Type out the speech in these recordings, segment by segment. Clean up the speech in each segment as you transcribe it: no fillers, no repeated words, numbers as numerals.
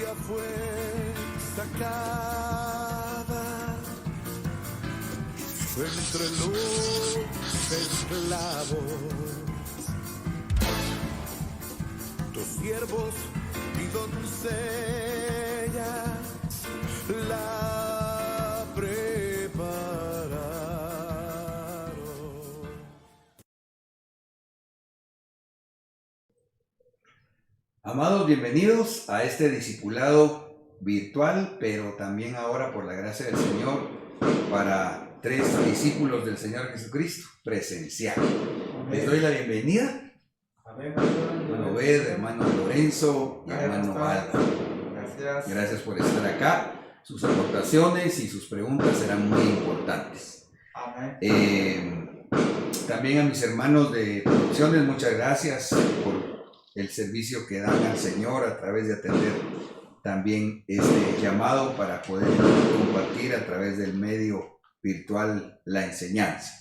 ya fue sacada entre los esclavos. Tus siervos y doncellas la prepararon. Amados, bienvenidos a este discipulado virtual, pero también ahora por la gracia del Señor para 3 discípulos del Señor Jesucristo, presencial. Les doy la bienvenida. Hermano Obed, hermano Lorenzo y hermano Alba. Gracias por estar acá. Sus aportaciones y sus preguntas serán muy importantes. También a mis hermanos de producciones, muchas gracias por el servicio que dan al Señor a través de atender también este llamado para poder compartir a través del medio virtual la enseñanza.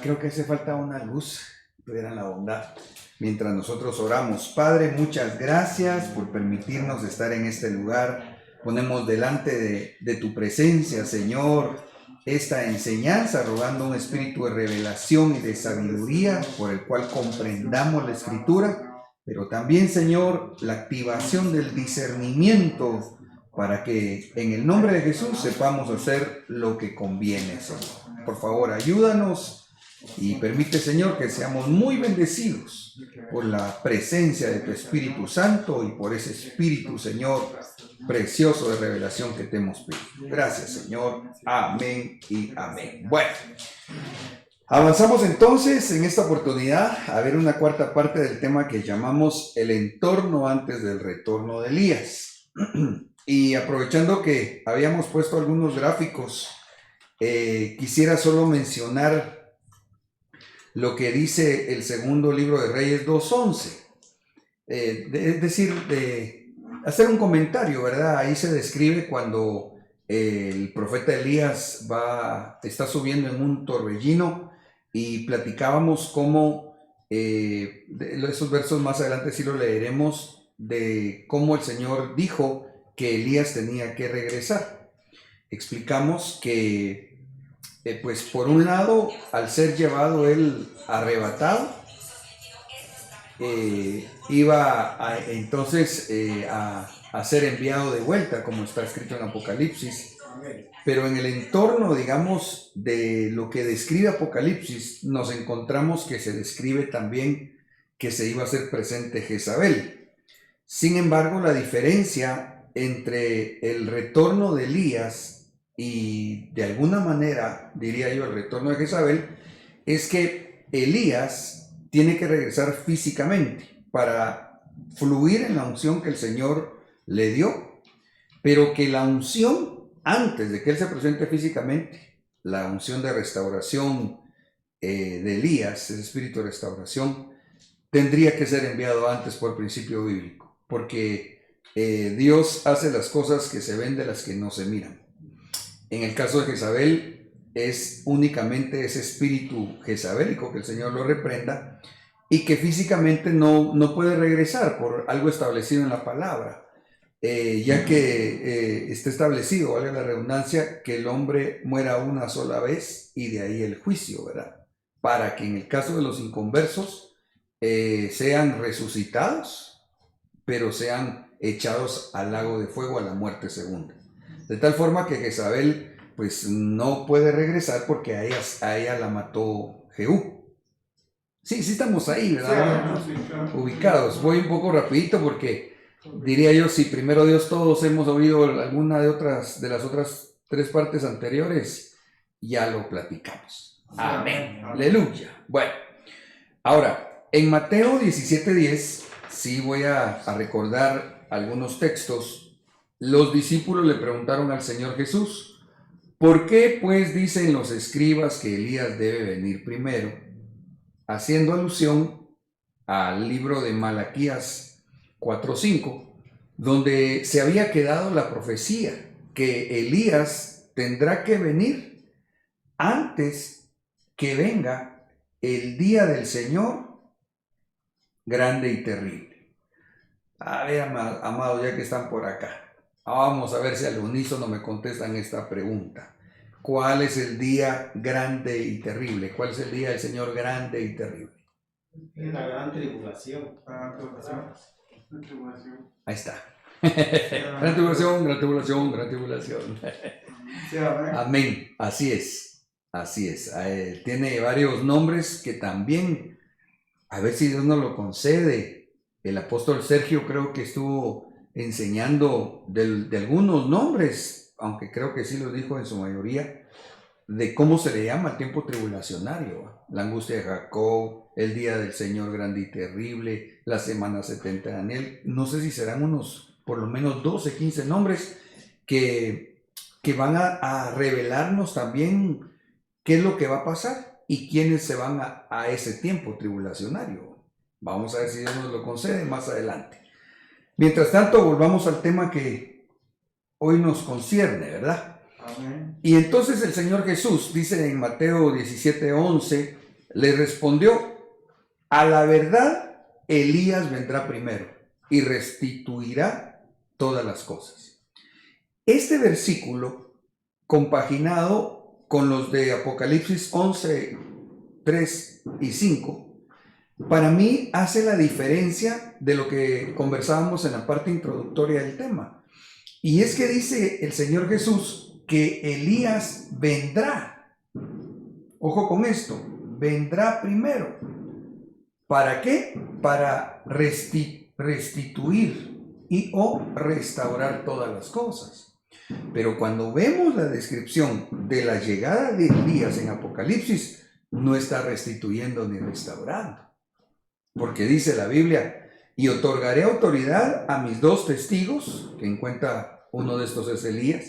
Creo que hace falta una luz, tuvieran la bondad. Mientras nosotros oramos, Padre, muchas gracias por permitirnos estar en este lugar. Ponemos delante de tu presencia, Señor, esta enseñanza, rogando un espíritu de revelación y de sabiduría por el cual comprendamos la Escritura, pero también, Señor, la activación del discernimiento para que en el nombre de Jesús sepamos hacer lo que conviene, Señor. Por favor, ayúdanos. Y permite, Señor, que seamos muy bendecidos por la presencia de tu Espíritu Santo y por ese Espíritu, Señor, precioso de revelación que te hemos pedido. Gracias, Señor. Amén y amén. Bueno, avanzamos entonces en esta oportunidad a ver una cuarta parte del tema que llamamos el entorno antes del retorno de Elías. Y aprovechando que habíamos puesto algunos gráficos, quisiera solo mencionar lo que dice el segundo libro de Reyes 2:11, es decir, de hacer un comentario, ¿verdad? Ahí se describe cuando el profeta Elías está subiendo en un torbellino y platicábamos cómo, esos versos más adelante sí lo leeremos, de cómo el Señor dijo que Elías tenía que regresar. Explicamos que pues por un lado, al ser llevado él arrebatado, iba entonces a ser enviado de vuelta, como está escrito en Apocalipsis. Pero en el entorno, digamos, de lo que describe Apocalipsis, nos encontramos que se describe también que se iba a hacer presente Jezabel. Sin embargo, la diferencia entre el retorno de Elías y de alguna manera, diría yo, el retorno de Jezabel, es que Elías tiene que regresar físicamente para fluir en la unción que el Señor le dio, pero que la unción, antes de que él se presente físicamente, la unción de restauración de Elías, ese espíritu de restauración, tendría que ser enviado antes por principio bíblico, porque Dios hace las cosas que se ven de las que no se miran. En el caso de Jezabel, es únicamente ese espíritu jezabélico que el Señor lo reprenda y que físicamente no puede regresar por algo establecido en la palabra, ya que está establecido, valga la redundancia, que el hombre muera una sola vez y de ahí el juicio, ¿verdad? Para que en el caso de los inconversos sean resucitados, pero sean echados al lago de fuego, a la muerte segunda. De tal forma que Jezabel pues no puede regresar porque a ella la mató Jehú. Sí estamos ahí, ¿verdad? Sí, ubicados. Voy un poco rapidito porque diría yo, si primero Dios todos hemos oído alguna de las otras 3 partes anteriores, ya lo platicamos. Amén. Aleluya. Bueno, ahora, en Mateo 17:10, sí voy a recordar algunos textos. Los discípulos le preguntaron al Señor Jesús, ¿por qué pues dicen los escribas que Elías debe venir primero? Haciendo alusión al libro de Malaquías 4:5, donde se había quedado la profecía que Elías tendrá que venir antes que venga el día del Señor grande y terrible. A ver, amados, ya que están por acá. Vamos a ver si al unísono me contestan esta pregunta. ¿Cuál es el día grande y terrible? ¿Cuál es el día del Señor grande y terrible? Es la gran tribulación. La tribulación. Ahí está. Gran tribulación, gran tribulación, gran tribulación. Sí, amén. Amén. Así es. Así es. Tiene varios nombres que también, a ver si Dios nos lo concede. El apóstol Sergio creo que estuvo enseñando de algunos nombres, aunque creo que sí los dijo en su mayoría, de cómo se le llama el tiempo tribulacionario. La angustia de Jacob, el día del Señor grande y terrible, la semana 70 de Daniel. No sé si serán unos, por lo menos 12, 15 nombres que van a revelarnos también qué es lo que va a pasar y quiénes se van a ese tiempo tribulacionario. Vamos a ver si Dios nos lo concede más adelante. Mientras tanto, volvamos al tema que hoy nos concierne, ¿verdad? Amén. Y entonces el Señor Jesús, dice en Mateo 17:11, le respondió: a la verdad, Elías vendrá primero y restituirá todas las cosas. Este versículo, compaginado con los de Apocalipsis 11, 3 y 5, para mí hace la diferencia de lo que conversábamos en la parte introductoria del tema. Y es que dice el Señor Jesús que Elías vendrá. Ojo con esto, vendrá primero. ¿Para qué? Para restituir y o restaurar todas las cosas. Pero cuando vemos la descripción de la llegada de Elías en Apocalipsis, no está restituyendo ni restaurando. Porque dice la Biblia: y otorgaré autoridad a mis 2 testigos, que en cuenta uno de estos es Elías,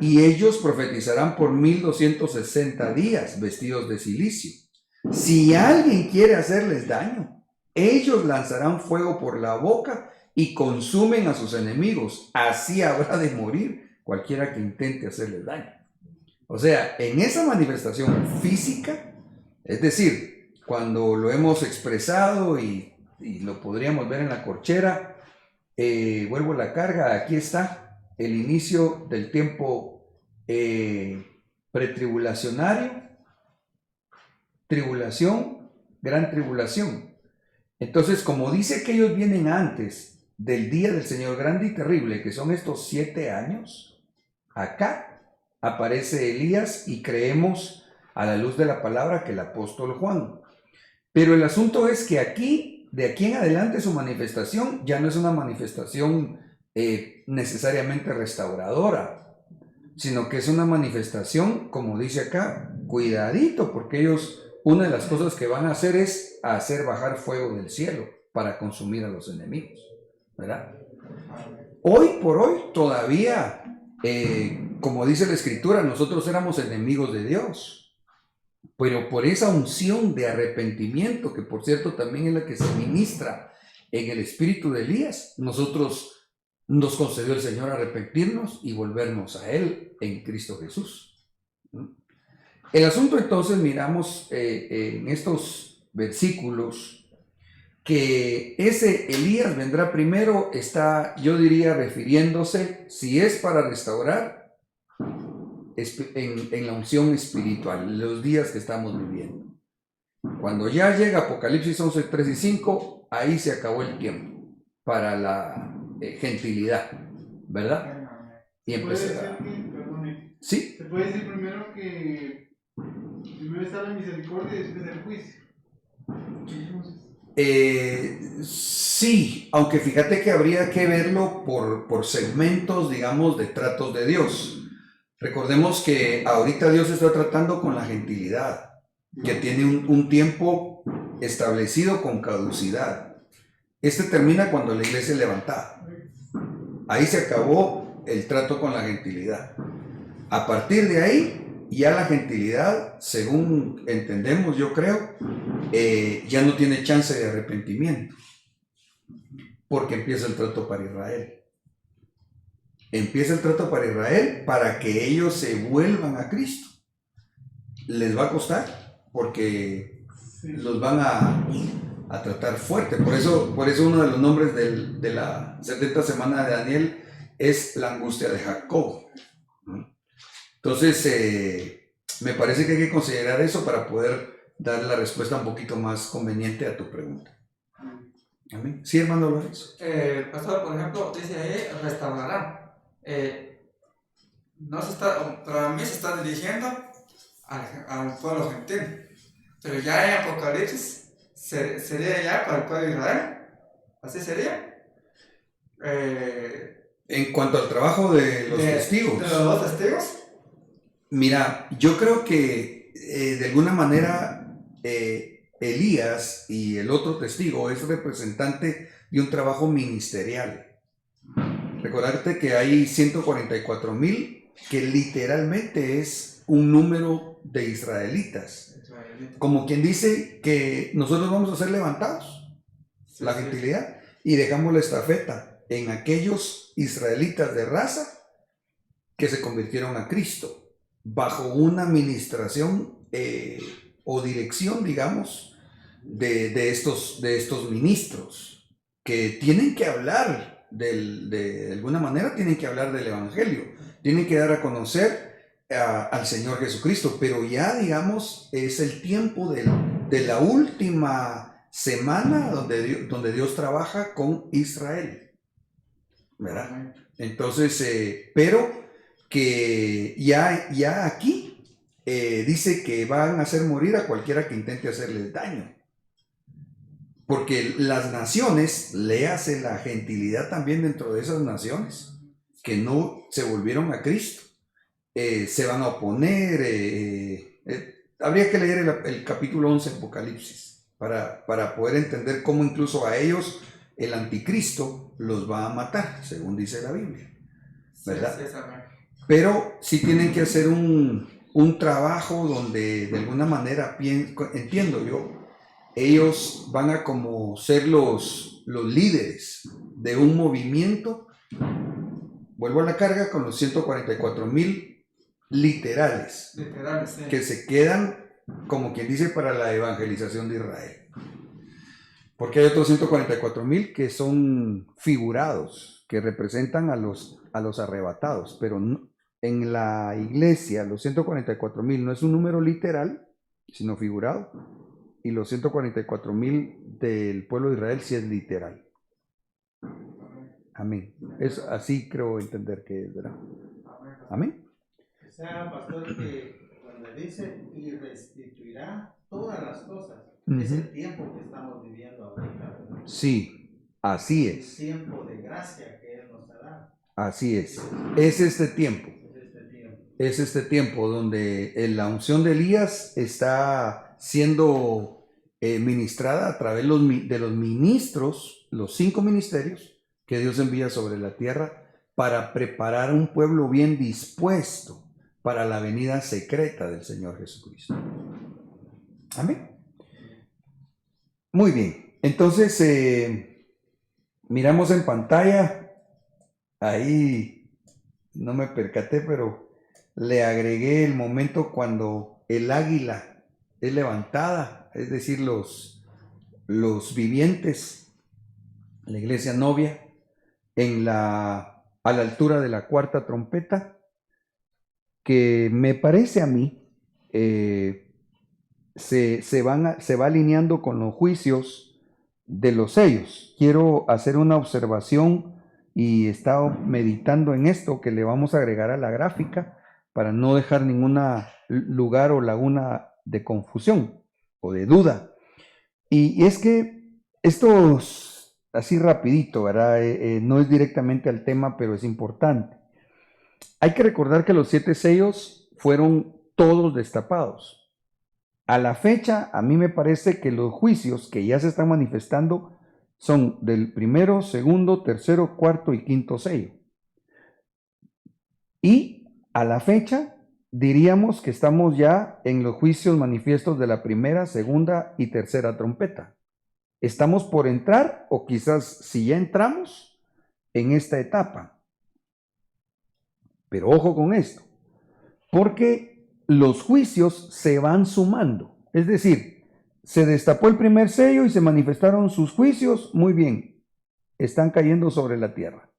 y ellos profetizarán por 1260 días vestidos de cilicio. Si alguien quiere hacerles daño, ellos lanzarán fuego por la boca y consumen a sus enemigos. Así habrá de morir cualquiera que intente hacerles daño. O sea, en esa manifestación física, es decir, cuando lo hemos expresado y lo podríamos ver en la corchera, vuelvo a la carga, aquí está el inicio del tiempo pretribulacionario, tribulación, gran tribulación. Entonces, como dice que ellos vienen antes del día del Señor grande y terrible, que son estos 7 años, acá aparece Elías y creemos a la luz de la palabra que el apóstol Juan. Pero el asunto es que aquí, de aquí en adelante, su manifestación ya no es una manifestación necesariamente restauradora, sino que es una manifestación, como dice acá, cuidadito, porque ellos, una de las cosas que van a hacer es hacer bajar fuego del cielo para consumir a los enemigos, ¿verdad? Hoy por hoy todavía, como dice la Escritura, nosotros éramos enemigos de Dios. Pero por esa unción de arrepentimiento, que por cierto también es la que se ministra en el espíritu de Elías, nosotros nos concedió el Señor arrepentirnos y volvernos a Él en Cristo Jesús. El asunto entonces, miramos en estos versículos que ese Elías vendrá primero, está, yo diría, refiriéndose, si es para restaurar, en la unción espiritual, los días que estamos viviendo. Cuando ya llega Apocalipsis 11, 3 y 5, ahí se acabó el tiempo para la gentilidad, ¿verdad? Y empezará. Sí. Se puede decir primero que primero está la misericordia y después el juicio. Sí, aunque fíjate que habría que verlo por segmentos, digamos, de tratos de Dios. Recordemos que ahorita Dios está tratando con la gentilidad, que tiene un tiempo establecido con caducidad. Este termina cuando la iglesia es levantada. Ahí se acabó el trato con la gentilidad. A partir de ahí, ya la gentilidad, según entendemos, yo creo, ya no tiene chance de arrepentimiento, porque empieza el trato para Israel. Empieza el trato para Israel para que ellos se vuelvan a Cristo. Les va a costar porque los van a tratar fuerte. Por eso uno de los nombres de la 70 semana de Daniel es la angustia de Jacob. Entonces, me parece que hay que considerar eso para poder dar la respuesta un poquito más conveniente a tu pregunta. Amén. Sí, hermano Lorenzo. Pastor, por ejemplo, dice ahí, restaurará. No se está, para mí se está dirigiendo al pueblo gentil. Pero ya en Apocalipsis sería ya para el pueblo de Israel. ¿Así sería? En cuanto al trabajo de los testigos. ¿De los dos testigos? Mira, yo creo que de alguna manera Elías y el otro testigo es representante de un trabajo ministerial. Recordarte que hay 144,000, que literalmente es un número de israelitas. Como quien dice que nosotros vamos a ser levantados, Sí, la sí. gentilidad, y dejamos la estafeta en aquellos israelitas de raza que se convirtieron a Cristo, bajo una administración o dirección, digamos, de estos ministros, que tienen que hablar de alguna manera, tienen que hablar del Evangelio, tienen que dar a conocer al Señor Jesucristo, pero ya, digamos, es el tiempo de la última semana donde Dios trabaja con Israel, ¿verdad? Entonces, pero que ya aquí dice que van a hacer morir a cualquiera que intente hacerles daño. Porque las naciones, léase la gentilidad también dentro de esas naciones, que no se volvieron a Cristo, se van a oponer. Habría que leer el capítulo 11 de Apocalipsis para poder entender cómo incluso a ellos el anticristo los va a matar, según dice la Biblia, ¿verdad? Sí, amén. Pero sí tienen que hacer un trabajo donde de alguna manera, entiendo yo, ellos van a como ser los líderes de un movimiento. Vuelvo a la carga con los 144,000 literales, Literales, sí. que se quedan, como quien dice, para la evangelización de Israel. Porque hay otros 144,000 que son figurados, que representan a los arrebatados, pero en la iglesia los 144,000 no es un número literal, sino figurado, y los 144,000 del pueblo de Israel sí es literal. Amén. Es así creo entender que es, ¿verdad? Amén. O sea, pastor, que cuando dice y restituirá todas las cosas, es el tiempo que estamos viviendo ahorita, ¿verdad? Sí, así El es. tiempo de gracia que Él nos ha dado. Así es. Es este tiempo. Es este tiempo. Es este tiempo donde la unción de Elías está siendo ministrada a través de los ministros, los 5 ministerios que Dios envía sobre la tierra para preparar un pueblo bien dispuesto para la venida secreta del Señor Jesucristo. Amén. Muy bien. Entonces, miramos en pantalla, ahí no me percaté, pero le agregué el momento cuando el águila es levantada, es decir, los vivientes, la iglesia novia, a la altura de la 4ª trompeta, que me parece a mí se va alineando con los juicios de los sellos. Quiero hacer una observación y he estado meditando en esto que le vamos a agregar a la gráfica para no dejar ningún lugar o laguna de confusión o de duda. Y es que esto, así rapidito, ¿verdad? No es directamente al tema, pero es importante. Hay que recordar que los 7 sellos fueron todos destapados. A la fecha, a mí me parece que los juicios que ya se están manifestando son del 1, 2, 3, 4 y 5 sello. Y a la fecha, diríamos que estamos ya en los juicios manifiestos de la 1ª, 2ª y 3ª trompeta. Estamos por entrar, o quizás si ya entramos, en esta etapa. Pero ojo con esto, porque los juicios se van sumando. Es decir, se destapó el primer sello y se manifestaron sus juicios, muy bien, están cayendo sobre la tierra.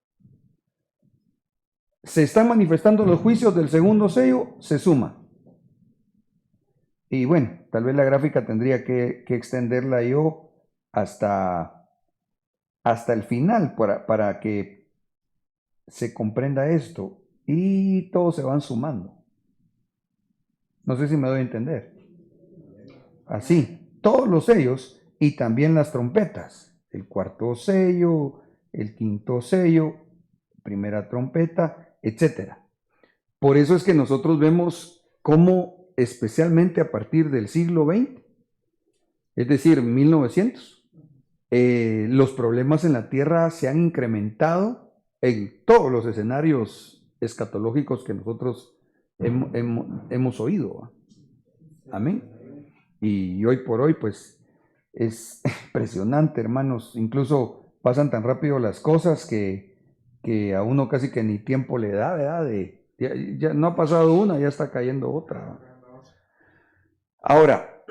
se están manifestando los juicios del segundo sello, se suma. Y bueno, tal vez la gráfica tendría que extenderla yo hasta el final para que se comprenda esto. Y todos se van sumando. No sé si me doy a entender. Así, todos los sellos y también las trompetas. El cuarto sello, el quinto sello, primera trompeta, etc. Por eso es que nosotros vemos cómo, especialmente a partir del siglo XX, es decir, 1900, los problemas en la tierra se han incrementado en todos los escenarios escatológicos que nosotros hemos oído. ¿Va? Amén. Y hoy por hoy, pues, es impresionante, hermanos. Incluso pasan tan rápido las cosas que a uno casi que ni tiempo le da, ¿verdad? Ya no ha pasado una, ya está cayendo otra. Ahora,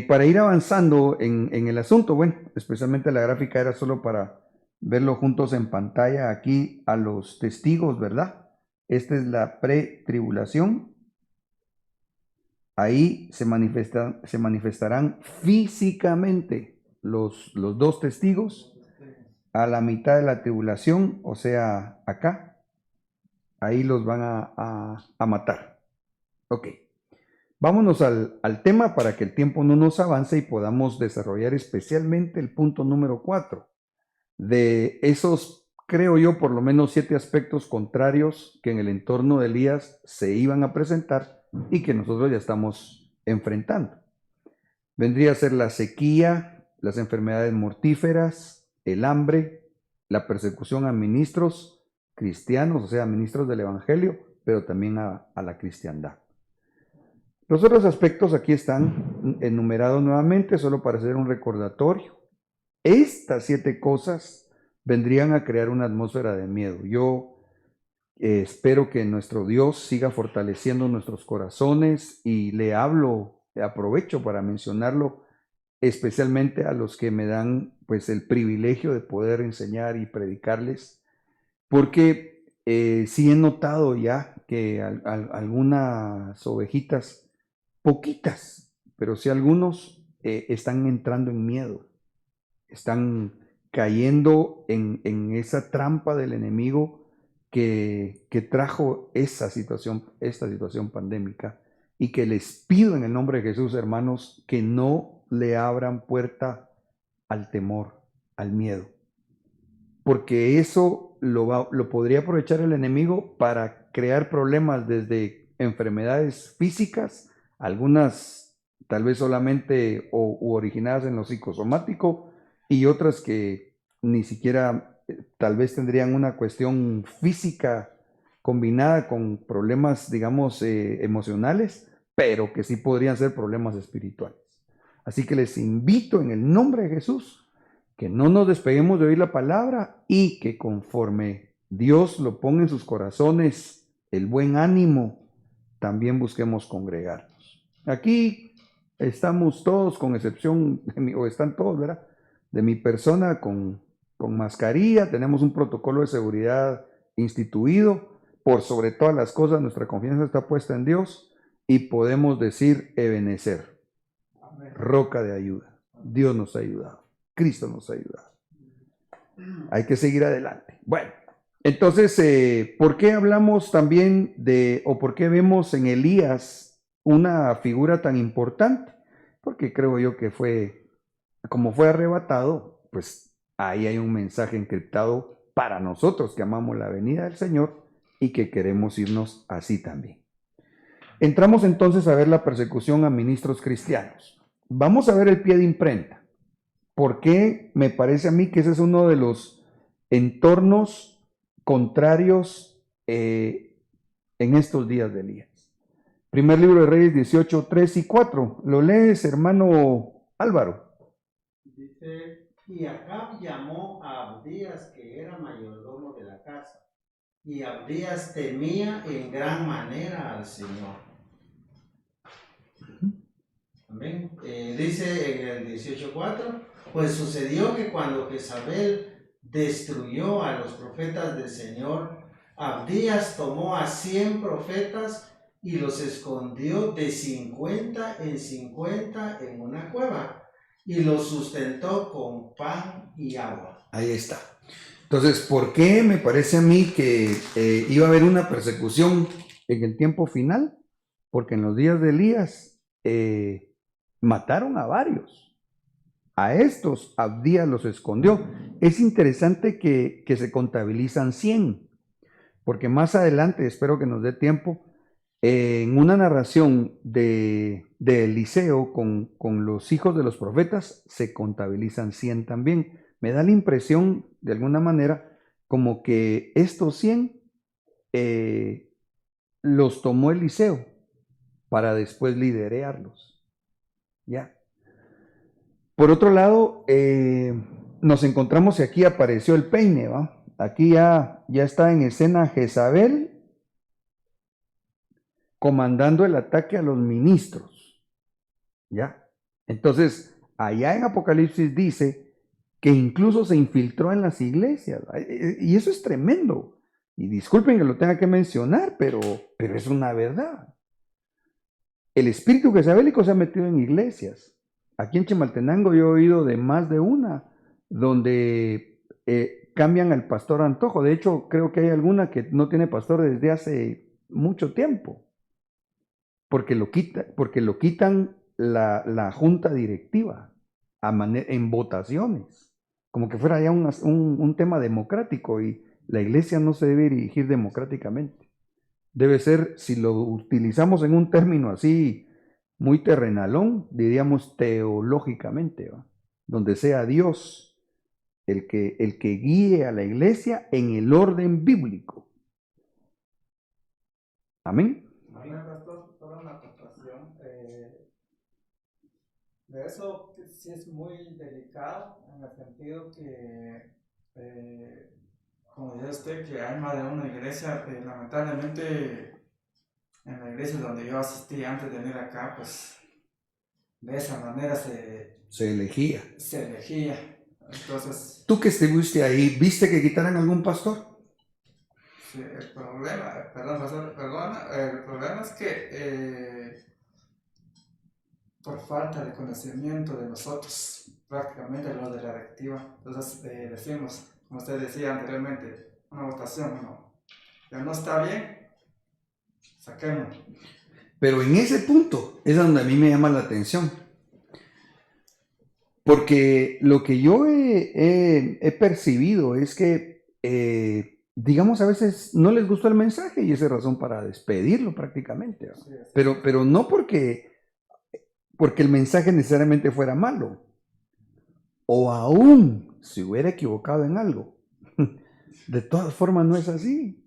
para ir avanzando en el asunto, bueno, especialmente la gráfica era solo para verlo juntos en pantalla aquí a los testigos, ¿verdad? Esta es la pretribulación. Ahí se manifestarán físicamente los dos testigos a la mitad de la tribulación, o sea, acá. Ahí los van a matar. Ok. Vámonos al tema para que el tiempo no nos avance y podamos desarrollar especialmente el punto número 4 de esos, creo yo, por lo menos 7 aspectos contrarios que en el entorno de Elías se iban a presentar y que nosotros ya estamos enfrentando. Vendría a ser la sequía, las enfermedades mortíferas, el hambre, la persecución a ministros cristianos, o sea, ministros del Evangelio, pero también a la cristiandad. Los otros aspectos aquí están enumerados nuevamente, solo para hacer un recordatorio. Estas 7 cosas vendrían a crear una atmósfera de miedo. Yo espero que nuestro Dios siga fortaleciendo nuestros corazones y le hablo, aprovecho para mencionarlo, especialmente a los que me dan pues el privilegio de poder enseñar y predicarles, porque sí he notado ya que algunas ovejitas, poquitas, pero sí algunos están entrando en miedo, están cayendo en esa trampa del enemigo que trajo esta situación pandémica, y que les pido en el nombre de Jesús, hermanos, que no le abran puerta al temor, al miedo, porque eso lo podría aprovechar el enemigo para crear problemas desde enfermedades físicas, algunas tal vez solamente u originadas en lo psicosomático, y otras que ni siquiera tal vez tendrían una cuestión física combinada con problemas, digamos, emocionales, pero que sí podrían ser problemas espirituales. Así que les invito en el nombre de Jesús que no nos despeguemos de oír la palabra y que conforme Dios lo ponga en sus corazones el buen ánimo, también busquemos congregarnos. Aquí estamos todos, con excepción de mí, o están todos, ¿verdad?, de mi persona con mascarilla. Tenemos un protocolo de seguridad instituido. Por sobre todas las cosas, nuestra confianza está puesta en Dios y podemos decir Ebenezer, roca de ayuda. Dios nos ha ayudado, Cristo nos ha ayudado. Hay que seguir adelante. Bueno, entonces, ¿por qué hablamos también o por qué vemos en Elías una figura tan importante? Porque creo yo que como fue arrebatado, pues ahí hay un mensaje encriptado para nosotros que amamos la venida del Señor y que queremos irnos así también. Entramos entonces a ver la persecución a ministros cristianos. Vamos a ver el pie de imprenta. ¿Por qué me parece a mí que ese es uno de los entornos contrarios en estos días de Elías? Primer libro de Reyes 18, 3 y 4. ¿Lo lees, hermano Álvaro? Dice, y Acab llamó a Abdías, que era mayordomo de la casa, y Abdías temía en gran manera al Señor. Amén. Dice en el 18:4, pues sucedió que cuando Jezabel destruyó a los profetas del Señor, Abdías tomó a 100 profetas y los escondió de 50 en 50 en una cueva y los sustentó con pan y agua. Ahí está. Entonces, ¿por qué me parece a mí que iba a haber una persecución en el tiempo final? Porque en los días de Elías mataron a varios. A estos Abdías los escondió. Es interesante que se contabilizan 100, porque más adelante, espero que nos dé tiempo, en una narración de Eliseo con los hijos de los profetas, se contabilizan 100 también. Me da la impresión, de alguna manera, como que estos 100 los tomó Eliseo para después liderarlos. ¿Ya? Por otro lado, nos encontramos y aquí apareció el peine, ¿va? Aquí ya está en escena Jezabel comandando el ataque a los ministros. ¿Ya? Entonces, allá en Apocalipsis dice que incluso se infiltró en las iglesias. Y eso es tremendo. Y disculpen que lo tenga que mencionar, pero es una verdad. El espíritu jezabélico se ha metido en iglesias. Aquí en Chimaltenango yo he oído de más de una donde cambian al pastor antojo. De hecho, creo que hay alguna que no tiene pastor desde hace mucho tiempo. Porque lo quitan la junta directiva en votaciones. Como que fuera ya un tema democrático, y la iglesia no se debe dirigir democráticamente. Debe ser, si lo utilizamos en un término así muy terrenalón, diríamos teológicamente, ¿va? Donde sea Dios el que guíe a la iglesia en el orden bíblico. Amén. Pastor, toda una acotación. De eso sí es muy delicado, en el sentido que, como dice usted, que hay más de una iglesia, lamentablemente en la iglesia donde yo asistí antes de venir acá, pues de esa manera Se elegía. se elegía. Entonces, ¿Tú que estuviste ahí, viste que quitaran algún pastor? sí, el problema, perdón, pastor, perdona, el problema es que por falta de conocimiento de nosotros, prácticamente los de la directiva, entonces decimos, como usted decía anteriormente, una votación, no, ya no está bien, saquemos. Pero en ese punto es donde a mí me llama la atención. Porque lo que yo he percibido es que, digamos, a veces no les gustó el mensaje y esa es razón para despedirlo prácticamente. ¿No? Sí, Pero no porque el mensaje necesariamente fuera malo, o aún se hubiera equivocado en algo. De todas formas no es así.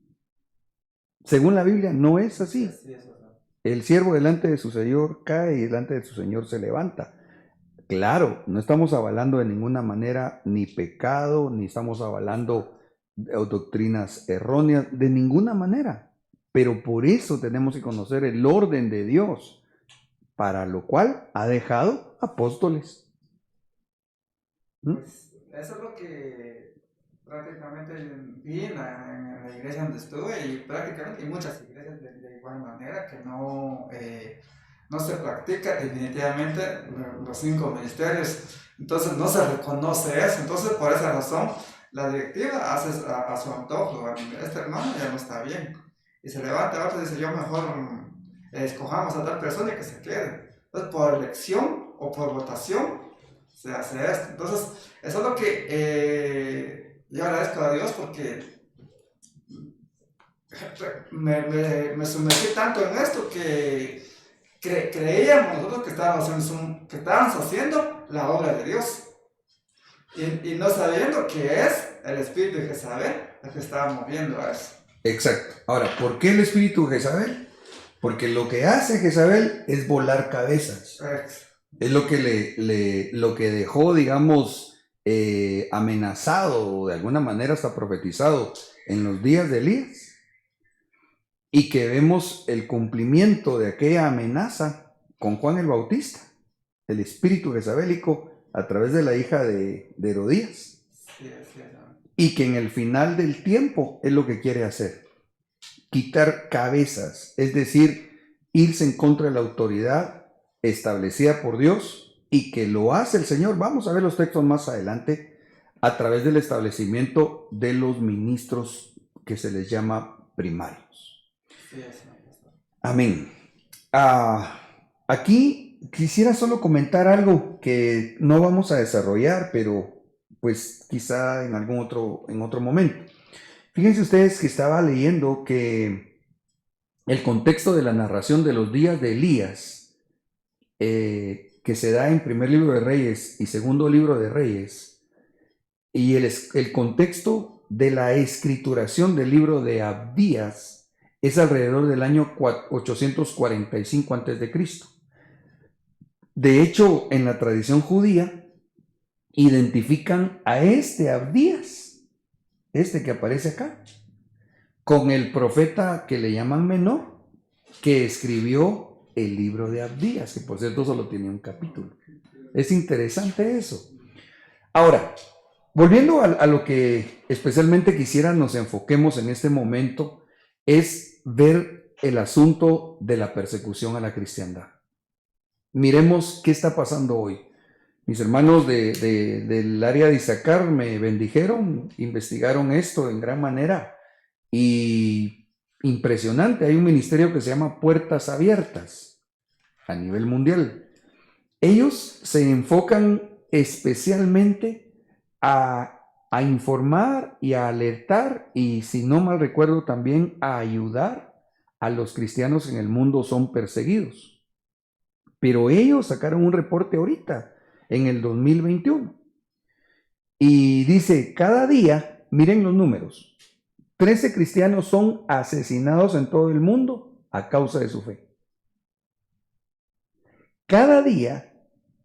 Según la Biblia no es así. sí, El siervo delante de su señor cae y delante de su señor se levanta. Claro, no estamos avalando de ninguna manera ni pecado, ni estamos avalando doctrinas erróneas, de ninguna manera. Pero por eso tenemos que conocer el orden de Dios, para lo cual ha dejado apóstoles. Pues eso es lo que prácticamente vi en la iglesia donde estuve, y prácticamente en muchas iglesias de igual manera, que no se practica definitivamente los 5 ministerios, entonces no se reconoce eso. Entonces por esa razón la directiva hace a su antojo, este hermano ya no está bien, y se levanta otro y dice, yo mejor escojamos a tal persona y que se quede. Entonces por elección o por votación se hace esto. Entonces eso es lo que yo agradezco a Dios, porque me sumergí tanto en esto que creíamos nosotros que estábamos haciendo la obra de Dios, y no sabiendo que es el espíritu de Jezabel el que estaba moviendo a eso. Exacto. Ahora, ¿por qué el espíritu de Jezabel? Porque lo que hace Jezabel es volar cabezas. Es lo que dejó, digamos, amenazado, de alguna manera hasta profetizado en los días de Elías. Y que vemos el cumplimiento de aquella amenaza con Juan el Bautista, el espíritu jezabélico a través de la hija de Herodías. Sí. y que en el final del tiempo es lo que quiere hacer. Quitar cabezas, es decir, irse en contra de la autoridad establecida por Dios y que lo hace el Señor. Vamos a ver los textos más adelante a través del establecimiento de los ministros que se les llama primarios. Sí, así es. Amén. Aquí quisiera solo comentar algo que no vamos a desarrollar, pero pues quizá en otro momento. Fíjense ustedes que estaba leyendo que el contexto de la narración de los días de Elías, que se da en primer libro de Reyes y segundo libro de Reyes, y el contexto de la escrituración del libro de Abdías es alrededor del año 845 a.C. De hecho, en la tradición judía, identifican a este Abdías, este que aparece acá, con el profeta que le llaman Menor, que escribió el libro de Abdías, que por cierto solo tiene un capítulo. Es interesante eso. Ahora, volviendo a lo que especialmente quisiera nos enfoquemos en este momento, es ver el asunto de la persecución a la cristiandad. Miremos qué está pasando hoy. Mis hermanos del área de Issacar me bendijeron, investigaron esto en gran manera y impresionante. Hay un ministerio que se llama Puertas Abiertas a nivel mundial. Ellos se enfocan especialmente a informar y a alertar y, si no mal recuerdo, también a ayudar a los cristianos en el mundo son perseguidos. Pero ellos sacaron un reporte ahorita, en el 2021. Y dice, cada día, miren los números, 13 cristianos son asesinados en todo el mundo a causa de su fe. Cada día,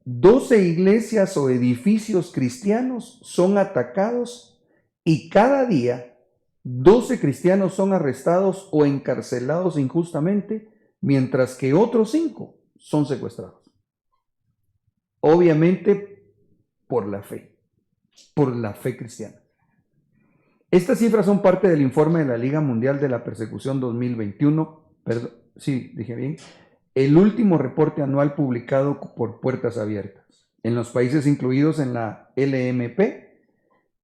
12 iglesias o edificios cristianos son atacados y cada día, 12 cristianos son arrestados o encarcelados injustamente, mientras que otros 5 son secuestrados. Obviamente por la fe cristiana. Estas cifras son parte del informe de la Liga Mundial de la Persecución 2021, perdón, sí, dije bien, el último reporte anual publicado por Puertas Abiertas. En los países incluidos en la LMP,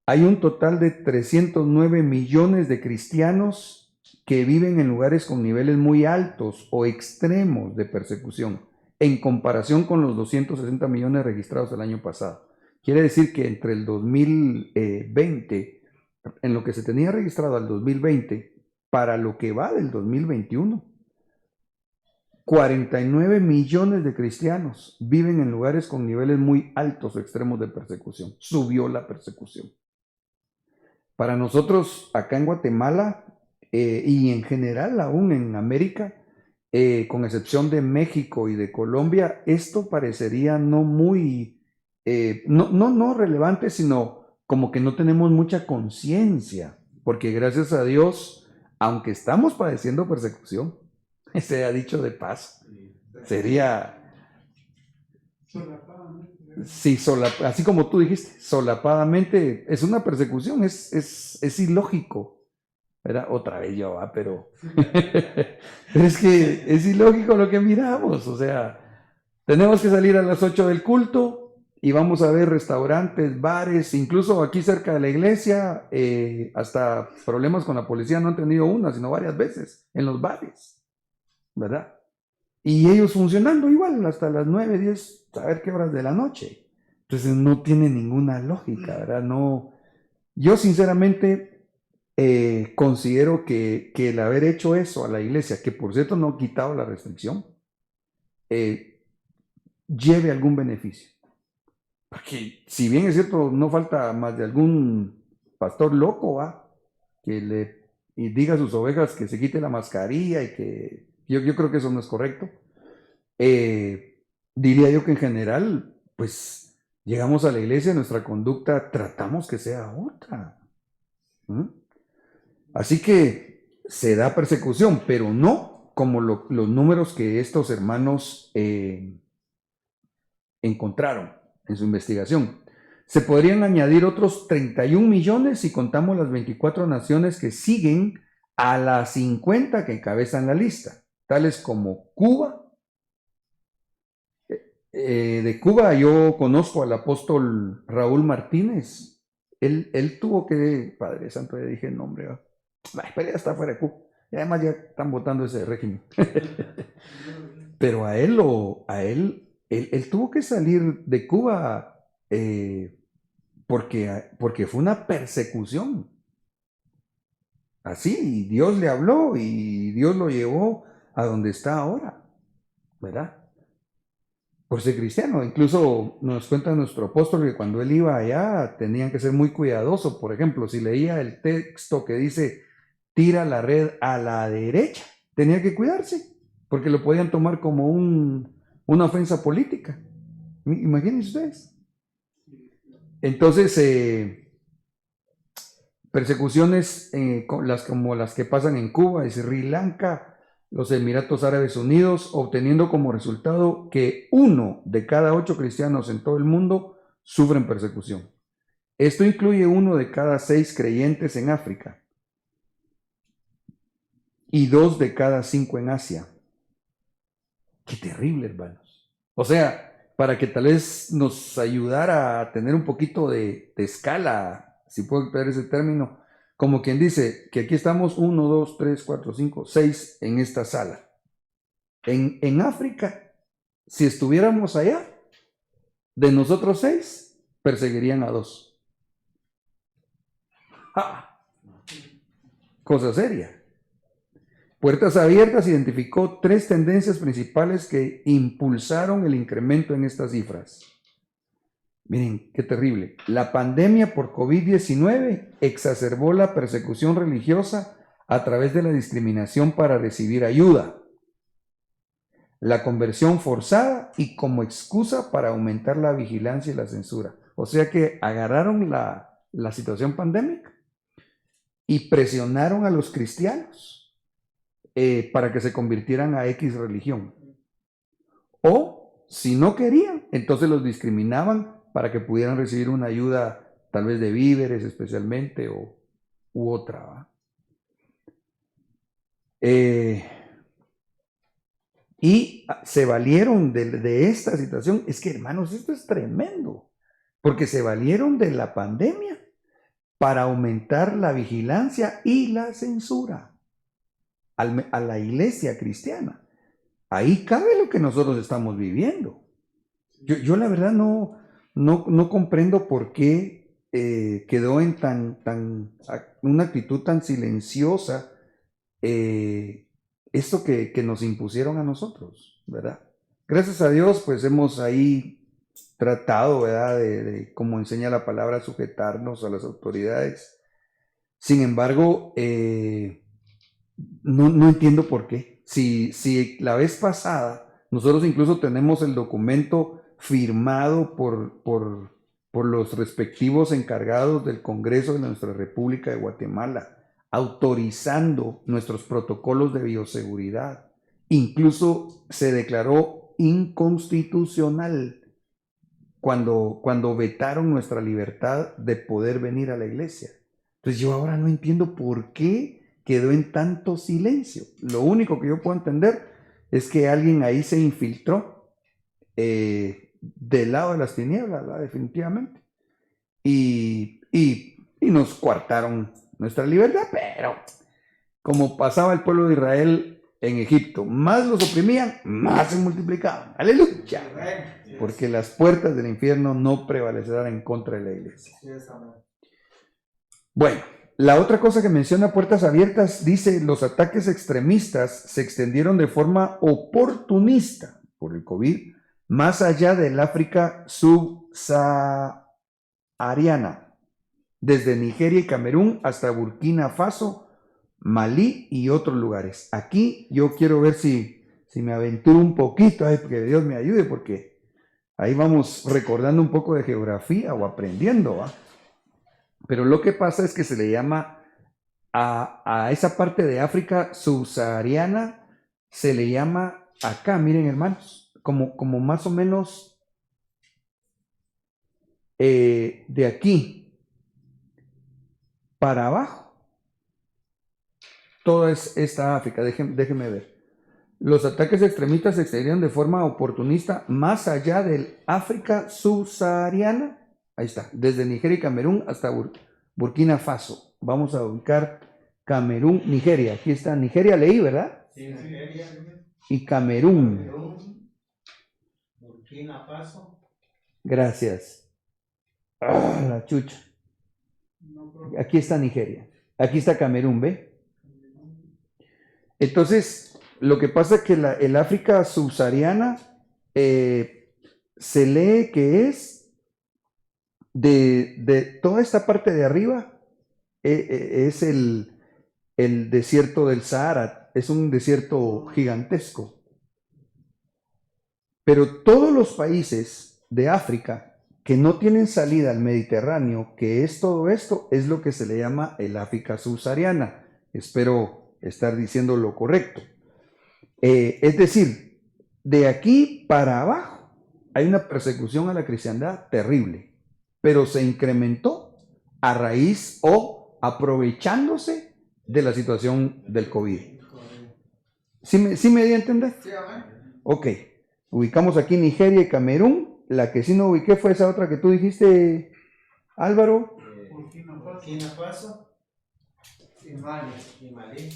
hay un total de 309 millones de cristianos que viven en lugares con niveles muy altos o extremos de persecución, en comparación con los 260 millones registrados el año pasado. Quiere decir que entre el 2020, en lo que se tenía registrado al 2020, para lo que va del 2021, 49 millones de cristianos viven en lugares con niveles muy altos o extremos de persecución. Subió la persecución. Para nosotros, acá en Guatemala, y en general aún en América, con excepción de México y de Colombia, esto parecería no muy, no relevante, sino como que no tenemos mucha conciencia, porque gracias a Dios, aunque estamos padeciendo persecución, se ha dicho de paso, sería, sí, así como tú dijiste, solapadamente, es una persecución, es ilógico, ¿verdad? Otra vez yo, pero es que es ilógico lo que miramos, o sea, tenemos que salir a las 8 del culto y vamos a ver restaurantes, bares, incluso aquí cerca de la iglesia, hasta problemas con la policía no han tenido una, sino varias veces en los bares, ¿verdad? Y ellos funcionando igual hasta las 9, 10, a ver qué horas de la noche. Entonces no tiene ninguna lógica, ¿verdad? No, yo sinceramente considero que el haber hecho eso a la iglesia, que por cierto no ha quitado la restricción, lleve algún beneficio. Porque si bien es cierto, no falta más de algún pastor loco, ¿va? Y diga a sus ovejas que se quite la mascarilla y que yo creo que eso no es correcto. Diría yo que en general, pues llegamos a la iglesia, nuestra conducta tratamos que sea otra. Así que se da persecución, pero no como los números que estos hermanos encontraron en su investigación. Se podrían añadir otros 31 millones si contamos las 24 naciones que siguen a las 50 que encabezan la lista, tales como Cuba. De Cuba yo conozco al apóstol Raúl Martínez. Él tuvo que, Padre Santo, ya dije el nombre, ¿va? Pero ya está fuera de Cuba. Y además ya están votando ese régimen. Pero él tuvo que salir de Cuba porque fue una persecución. Así, Dios le habló y Dios lo llevó a donde está ahora, ¿verdad? Por ser cristiano. Incluso nos cuenta nuestro apóstol que cuando él iba allá tenían que ser muy cuidadosos. Por ejemplo, si leía el texto que dice tira la red a la derecha, tenía que cuidarse porque lo podían tomar como una ofensa política. Imagínense ustedes. Entonces, persecuciones como las que pasan en Cuba y Sri Lanka, los Emiratos Árabes Unidos, obteniendo como resultado que 1 de cada 8 cristianos en todo el mundo sufren persecución. Esto incluye 1 de cada 6 creyentes en África y 2 de cada 5 en Asia. Qué terrible, hermanos. O sea, para que tal vez nos ayudara a tener un poquito de escala, si puedo emplear ese término, como quien dice que aquí estamos 1, 2, 3, 4, 5, 6 en esta sala. En África, si estuviéramos allá, de nosotros 6, perseguirían a 2. Cosa seria. Puertas Abiertas identificó 3 tendencias principales que impulsaron el incremento en estas cifras. Miren, qué terrible. La pandemia por COVID-19 exacerbó la persecución religiosa a través de la discriminación para recibir ayuda, la conversión forzada y como excusa para aumentar la vigilancia y la censura. O sea que agarraron la situación pandémica y presionaron a los cristianos para que se convirtieran a X religión. O si no querían, entonces los discriminaban para que pudieran recibir una ayuda tal vez de víveres especialmente u otra. ¿Va? Y se valieron de esta situación. Es que, hermanos, esto es tremendo, porque se valieron de la pandemia para aumentar la vigilancia y la censura a la iglesia cristiana. Ahí cabe lo que nosotros estamos viviendo. Yo la verdad no comprendo por qué quedó en una actitud tan silenciosa esto que nos impusieron a nosotros, ¿verdad? Gracias a Dios, pues hemos ahí tratado, ¿verdad? De como enseña la palabra, sujetarnos a las autoridades. Sin embargo, no entiendo por qué. Si la vez pasada, nosotros incluso tenemos el documento firmado por los respectivos encargados del Congreso de nuestra República de Guatemala, autorizando nuestros protocolos de bioseguridad. Incluso se declaró inconstitucional cuando vetaron nuestra libertad de poder venir a la iglesia. Entonces yo ahora no entiendo por qué quedó en tanto silencio. Lo único que yo puedo entender es que alguien ahí se infiltró del lado de las tinieblas, ¿verdad? Definitivamente. Y nos coartaron nuestra libertad, pero como pasaba el pueblo de Israel en Egipto, más los oprimían, más se multiplicaban. ¡Aleluya! Porque las puertas del infierno no prevalecerán en contra de la iglesia. Bueno, la otra cosa que menciona Puertas Abiertas dice: los ataques extremistas se extendieron de forma oportunista por el COVID más allá del África subsahariana, desde Nigeria y Camerún hasta Burkina Faso, Malí y otros lugares. Aquí yo quiero ver si me aventuro un poquito, que Dios me ayude, porque ahí vamos recordando un poco de geografía o aprendiendo, ¿va? Pero lo que pasa es que se le llama a esa parte de África subsahariana, se le llama acá, miren hermanos, como más o menos de aquí para abajo, toda esta África, déjenme ver. Los ataques extremistas se extendieron de forma oportunista más allá del África subsahariana. Ahí está, desde Nigeria y Camerún hasta Burkina Faso. Vamos a ubicar Camerún, Nigeria. Aquí está Nigeria, leí, ¿verdad? Sí, Nigeria, Y Camerún. Camerún, Burkina Faso. Gracias. Ah, la chucha. Aquí está Nigeria. Aquí está Camerún, ¿ve? Entonces, lo que pasa es que el África subsahariana se lee que es de toda esta parte de arriba, es el desierto del Sahara, es un desierto gigantesco. Pero todos los países de África que no tienen salida al Mediterráneo, que es todo esto, es lo que se le llama el África subsahariana. Espero estar diciendo lo correcto. Es decir, de aquí para abajo hay una persecución a la cristiandad terrible, pero se incrementó a raíz o aprovechándose de la situación del COVID. ¿Sí me di a entender? Sí, amén. Ok, ubicamos aquí Nigeria y Camerún. La que sí no ubiqué fue esa otra que tú dijiste, Álvaro. Burkina Faso Y Mali. y Malí.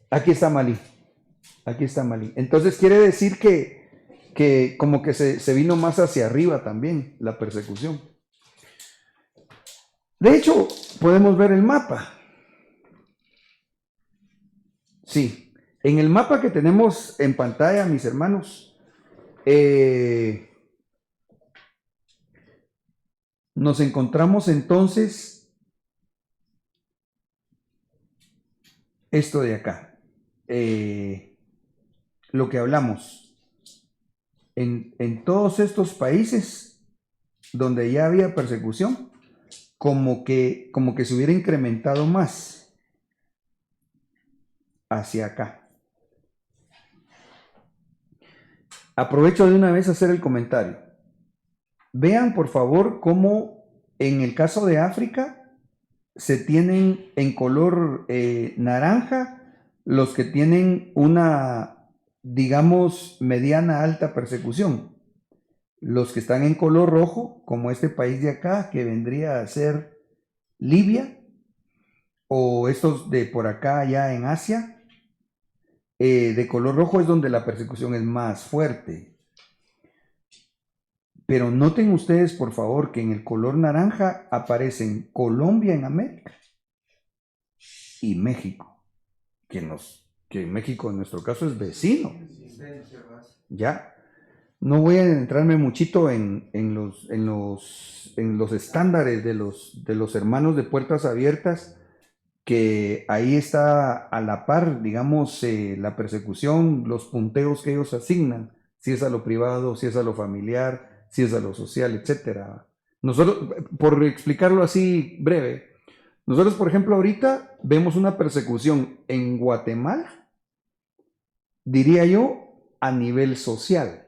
Aquí está Malí. Aquí está Malí. Entonces quiere decir que como que se vino más hacia arriba también la persecución. De hecho, podemos ver el mapa. Sí, en el mapa que tenemos en pantalla, mis hermanos, nos encontramos entonces esto de acá. Lo que hablamos, en todos estos países donde ya había persecución, como que se hubiera incrementado más hacia acá. Aprovecho de una vez a hacer el comentario. Vean por favor cómo en el caso de África se tienen en color naranja los que tienen una, digamos, mediana alta persecución. Los que están en color rojo, como este país de acá, que vendría a ser Libia, o estos de por acá ya en Asia, de color rojo es donde la persecución es más fuerte. Pero noten ustedes, por favor, que en el color naranja aparecen Colombia en América y México, que México en nuestro caso es vecino. Ya, no voy a entrarme muchito en los estándares de los hermanos de Puertas Abiertas, que ahí está a la par, digamos, la persecución, los punteos que ellos asignan, si es a lo privado, si es a lo familiar, si es a lo social, etcétera. Nosotros, por explicarlo así breve, nosotros, por ejemplo, ahorita vemos una persecución en Guatemala, diría yo, a nivel social.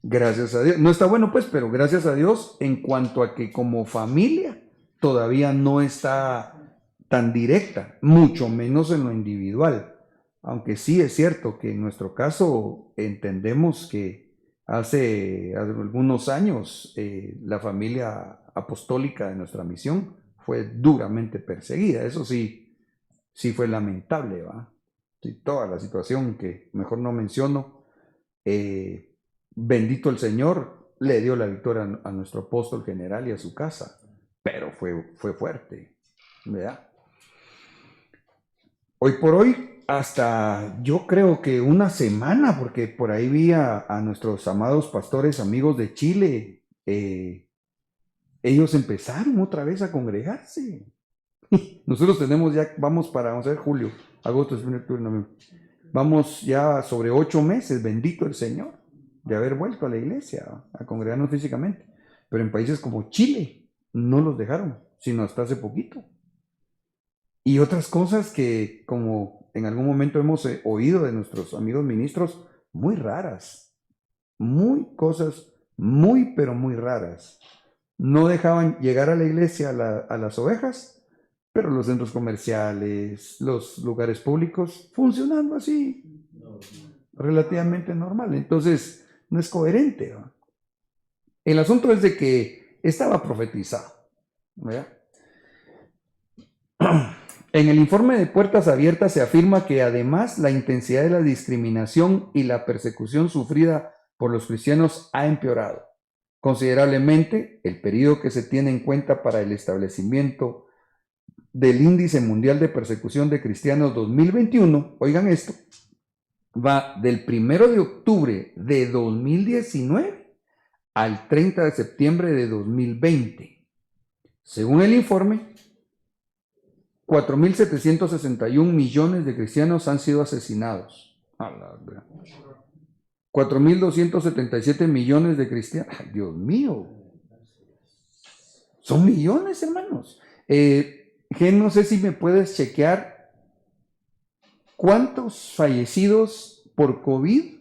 Gracias a Dios. No está bueno, pues, pero gracias a Dios en cuanto a que como familia todavía no está tan directa, mucho menos en lo individual. Aunque sí es cierto que en nuestro caso entendemos que hace algunos años la familia apostólica de nuestra misión fue duramente perseguida. Eso sí fue lamentable, ¿va? Sí, toda la situación que mejor no menciono. Bendito el Señor, le dio la victoria a nuestro apóstol general y a su casa, pero fue fuerte, ¿verdad? Hoy por hoy, hasta yo creo que una semana, porque por ahí vi a nuestros amados pastores amigos de Chile, ellos empezaron otra vez a congregarse. Nosotros tenemos ya, vamos a ver, julio, agosto, septiembre, octubre, noviembre. Vamos ya sobre 8 meses, bendito el Señor, de haber vuelto a la iglesia, a congregarnos físicamente. Pero en países como Chile no los dejaron, sino hasta hace poquito. Y otras cosas que, como en algún momento hemos oído de nuestros amigos ministros, muy raras. Cosas muy, pero muy raras. No dejaban llegar a la iglesia a las ovejas, pero los centros comerciales, los lugares públicos, funcionando así, relativamente normal. Entonces, no es coherente, ¿no? El asunto es de que estaba profetizado, ¿verdad? En el informe de Puertas Abiertas se afirma que además la intensidad de la discriminación y la persecución sufrida por los cristianos ha empeorado considerablemente. El periodo que se tiene en cuenta para el establecimiento del Índice Mundial de Persecución de Cristianos 2021, oigan esto, va del 1 de octubre de 2019 al 30 de septiembre de 2020. Según el informe, 4.761 millones de cristianos han sido asesinados. 4.277 millones de cristianos. ¡Ay, Dios mío! Son millones, hermanos. No sé si me puedes chequear cuántos fallecidos por COVID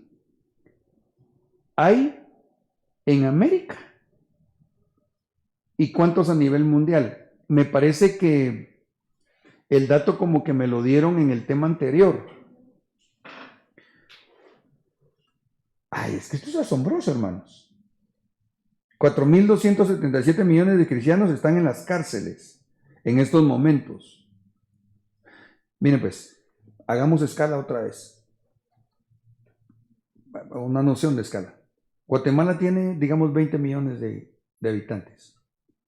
hay en América y cuántos a nivel mundial. Me parece que el dato como que me lo dieron en el tema anterior. Ay, es que esto es asombroso, hermanos. 4.277 millones de cristianos están en las cárceles en estos momentos. Miren pues, hagamos escala otra vez. Una noción de escala. Guatemala tiene, digamos, 20 millones de habitantes.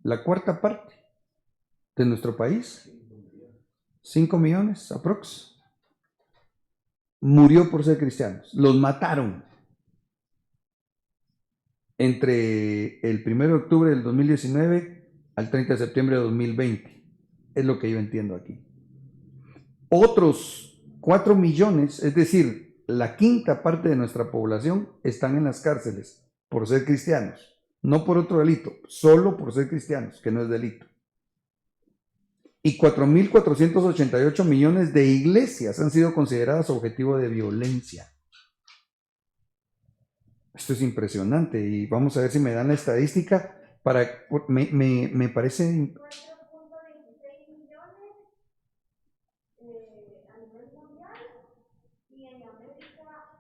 La cuarta parte de nuestro país, 5 millones aprox, murió por ser cristianos. Los mataron entre el 1 de octubre del 2019 al 30 de septiembre de 2020. Es lo que yo entiendo aquí. Otros 4 millones, es decir, la quinta parte de nuestra población, están en las cárceles por ser cristianos. No por otro delito, solo por ser cristianos, que no es delito. Y 4.488 millones de iglesias han sido consideradas objetivo de violencia. Esto es impresionante y vamos a ver si me dan la estadística para... Me parece... 4.26 millones a nivel mundial y en América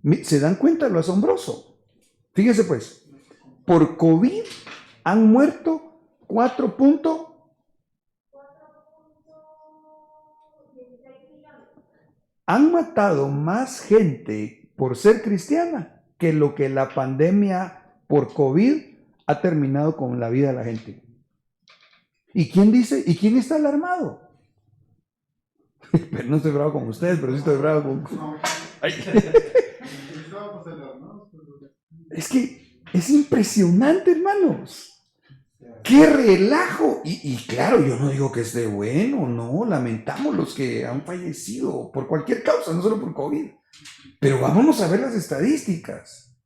1.970.000. ¿Se dan cuenta lo asombroso? Fíjense pues, por COVID han muerto 4.16 millones. Han matado más gente por ser cristiana que lo que la pandemia por COVID ha terminado con la vida de la gente. ¿Y quién dice? ¿Y quién está alarmado? Pero no estoy bravo con ustedes, pero sí estoy bravo con... Ay. Es que es impresionante, hermanos. ¡Qué relajo! Y claro, yo no digo que esté bueno, no, lamentamos los que han fallecido por cualquier causa, no solo por COVID. Pero vámonos a ver las estadísticas.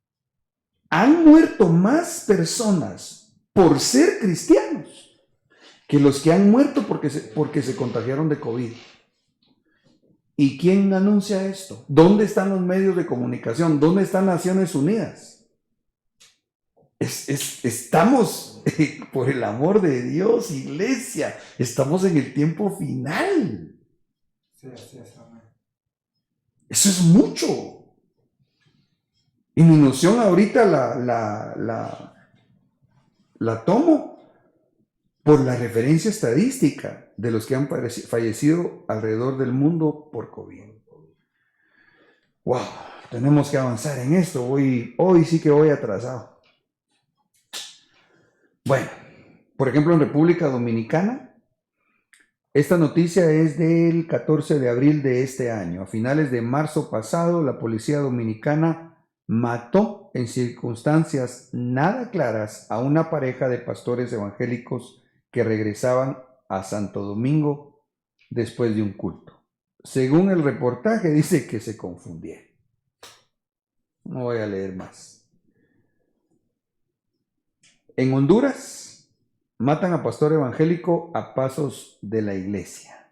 Han muerto más personas por ser cristianos que los que han muerto porque se contagiaron de COVID. ¿Y quién anuncia esto? ¿Dónde están los medios de comunicación? ¿Dónde están Naciones Unidas? Estamos, por el amor de Dios, iglesia, estamos en el tiempo final. Sí, así es, amén. Eso es mucho. Y mi noción ahorita la tomo por la referencia estadística de los que han fallecido alrededor del mundo por COVID. Wow, tenemos que avanzar en esto. Hoy sí que voy atrasado. Bueno, por ejemplo, en República Dominicana, esta noticia es del 14 de abril de este año. A finales de marzo pasado, la policía dominicana mató en circunstancias nada claras a una pareja de pastores evangélicos que regresaban a Santo Domingo después de un culto. Según el reportaje, dice que se confundieron. No voy a leer más. En Honduras, matan a pastor evangélico a pasos de la iglesia.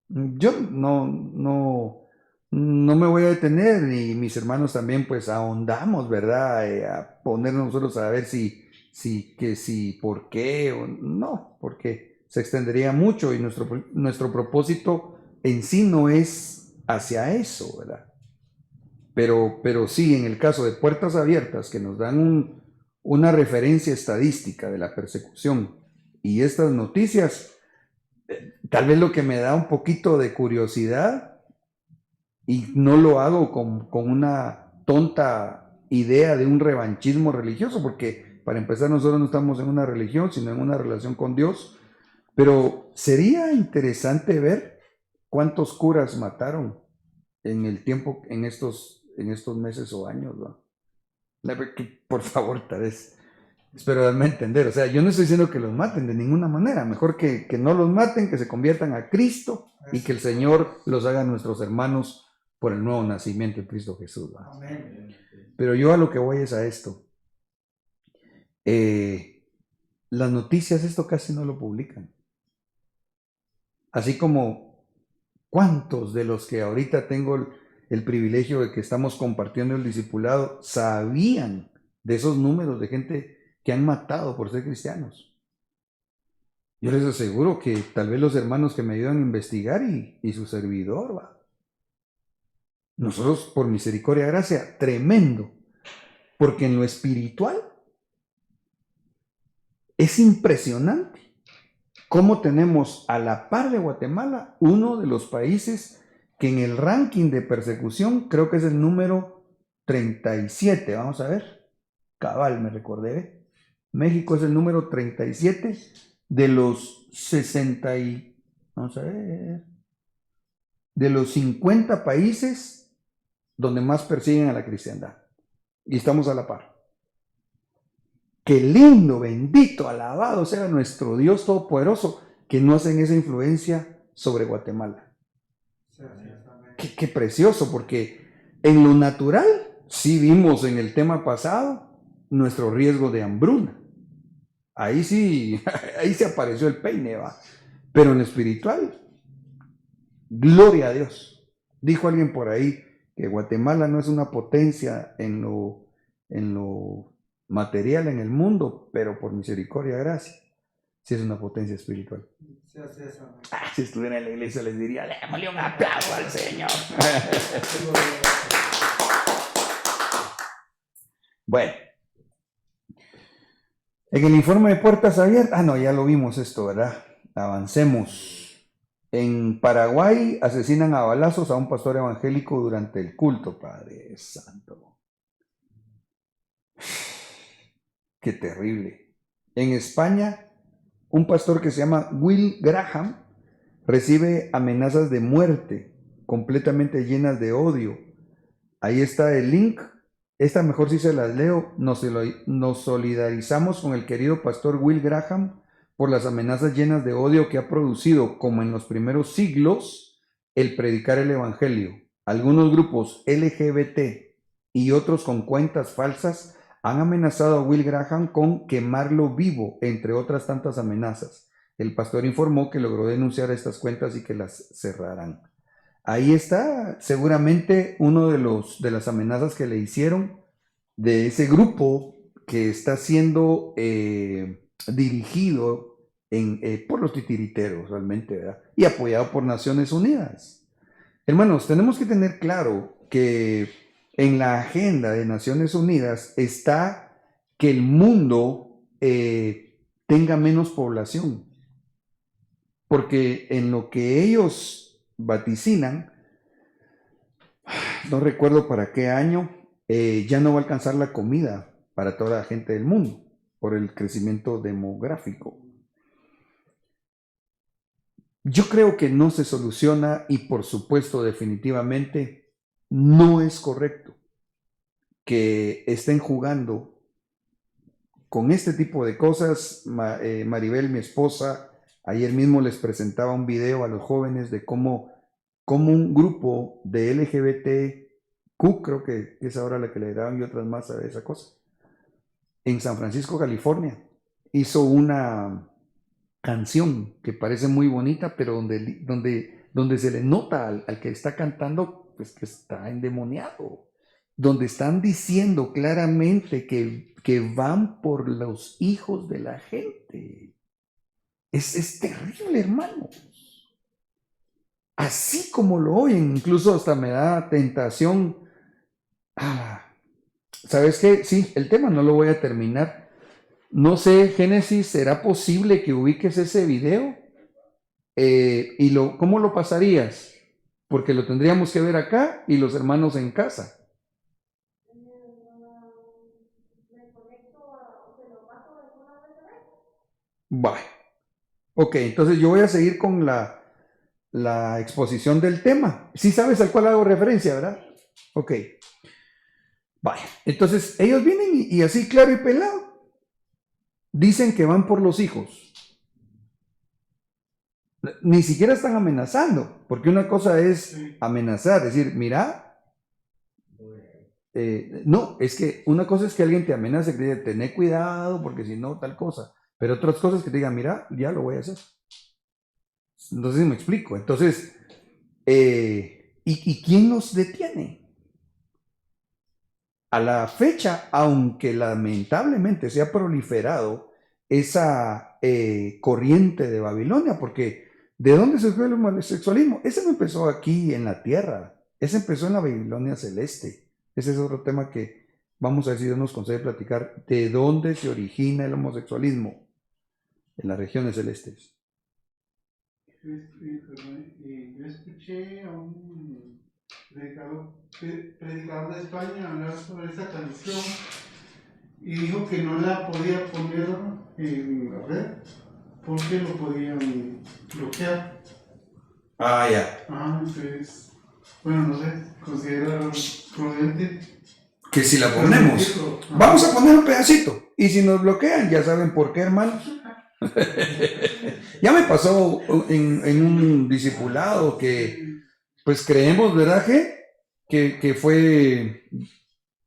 Yo no no me voy a detener, y mis hermanos también, pues ahondamos, ¿verdad? A ponernos nosotros a ver por qué o no, porque se extendería mucho y nuestro propósito en sí no es hacia eso, ¿verdad? Pero sí, en el caso de Puertas Abiertas, que nos dan una referencia estadística de la persecución y estas noticias, tal vez lo que me da un poquito de curiosidad, y no lo hago con una tonta idea de un revanchismo religioso, porque para empezar nosotros no estamos en una religión, sino en una relación con Dios, pero sería interesante ver cuántos curas mataron en el tiempo, en estos meses o años, ¿no? Por favor, tal vez, espero darme a entender. O sea, yo no estoy diciendo que los maten de ninguna manera. Mejor que no los maten, que se conviertan a Cristo y que el Señor los haga nuestros hermanos por el nuevo nacimiento de Cristo Jesús, ¿va? Amén. Pero yo a lo que voy es a esto. Las noticias esto casi no lo publican. Así como cuántos de los que ahorita tengo el privilegio de que estamos compartiendo el discipulado sabían de esos números de gente que han matado por ser cristianos. Yo les aseguro que tal vez los hermanos que me ayudan a investigar y su servidor, va. Nosotros, por misericordia y gracia, tremendo, porque en lo espiritual es impresionante cómo tenemos a la par de Guatemala uno de los países que en el ranking de persecución creo que es el número 37, vamos a ver, cabal, me recordé, México es el número 37 de los 60 vamos a ver, de los 50 países donde más persiguen a la cristiandad. Y estamos a la par. Qué lindo, bendito, alabado sea nuestro Dios Todopoderoso, que no hacen esa influencia sobre Guatemala. Qué precioso, porque en lo natural, sí vimos en el tema pasado nuestro riesgo de hambruna. Ahí sí, ahí se apareció el peine, ¿va? Pero en lo espiritual, gloria a Dios. Dijo alguien por ahí que Guatemala no es una potencia en lo material en el mundo, pero por misericordia y gracia, sí es una potencia espiritual. Sí, así es, amén. Si estuviera en la iglesia les diría, démosle un aplauso al Señor. Bueno, en el informe de Puertas Abiertas, no, ya lo vimos esto, ¿verdad? Avancemos. En Paraguay asesinan a balazos a un pastor evangélico durante el culto, Padre Santo. Qué terrible. En España, un pastor que se llama Will Graham recibe amenazas de muerte completamente llenas de odio. Ahí está el link. Esta mejor si se las leo. Nos solidarizamos con el querido pastor Will Graham por las amenazas llenas de odio que ha producido, como en los primeros siglos, el predicar el evangelio. Algunos grupos LGBT y otros con cuentas falsas han amenazado a Will Graham con quemarlo vivo, entre otras tantas amenazas. El pastor informó que logró denunciar estas cuentas y que las cerrarán. Ahí está seguramente uno de las amenazas que le hicieron de ese grupo que está siendo dirigido por los titiriteros realmente, ¿verdad? Y apoyado por Naciones Unidas. Hermanos, tenemos que tener claro que en la agenda de Naciones Unidas está que el mundo tenga menos población, porque en lo que ellos vaticinan, no recuerdo para qué año, ya no va a alcanzar la comida para toda la gente del mundo por el crecimiento demográfico. Yo creo que no se soluciona y por supuesto definitivamente no es correcto que estén jugando con este tipo de cosas. Maribel, mi esposa, ayer mismo les presentaba un video a los jóvenes de cómo un grupo de LGBTQ, creo que es ahora la que le daban y otras más a esa cosa, en San Francisco, California, hizo una canción que parece muy bonita, pero donde se le nota al que está cantando pues que está endemoniado, donde están diciendo claramente que van por los hijos de la gente. Es terrible, hermanos. Así como lo oyen, incluso hasta me da tentación. ¿Sabes qué? Sí, el tema no lo voy a terminar. No sé, Génesis, ¿será posible que ubiques ese video? ¿Cómo lo pasarías? Porque lo tendríamos que ver acá y los hermanos en casa. Me conecto o se lo paso alguna vez a ver. Vale. Ok, entonces yo voy a seguir con la exposición del tema. Sí sabes al cual hago referencia, ¿verdad? Ok. Vaya. Entonces ellos vienen y así claro y pelado. Dicen que van por los hijos. Ni siquiera están amenazando, porque una cosa es amenazar, decir, mira, no, es que una cosa es que alguien te amenace, que te diga, tené cuidado, porque si no, tal cosa, pero otras cosas que te digan, mira, ya lo voy a hacer. No sé si me explico. Entonces, ¿y quién nos detiene? A la fecha, aunque lamentablemente se ha proliferado esa corriente de Babilonia, porque ¿de dónde surgió el homosexualismo? Ese no empezó aquí en la tierra, ese empezó en la Babilonia celeste. Ese es otro tema que vamos a ver si Dios nos concede platicar. ¿De dónde se origina el homosexualismo? En las regiones celestes. Yo escuché a un predicador de España hablar sobre esa canción y dijo que no la podía poner en la red porque lo podían bloquear. Ah, ya. Entonces, bueno, no sé, considera prudente. Que si la ponemos, vamos a poner un pedacito. Y si nos bloquean, ya saben por qué, hermanos. Ya me pasó en un discipulado que, pues creemos, ¿verdad? Que fue,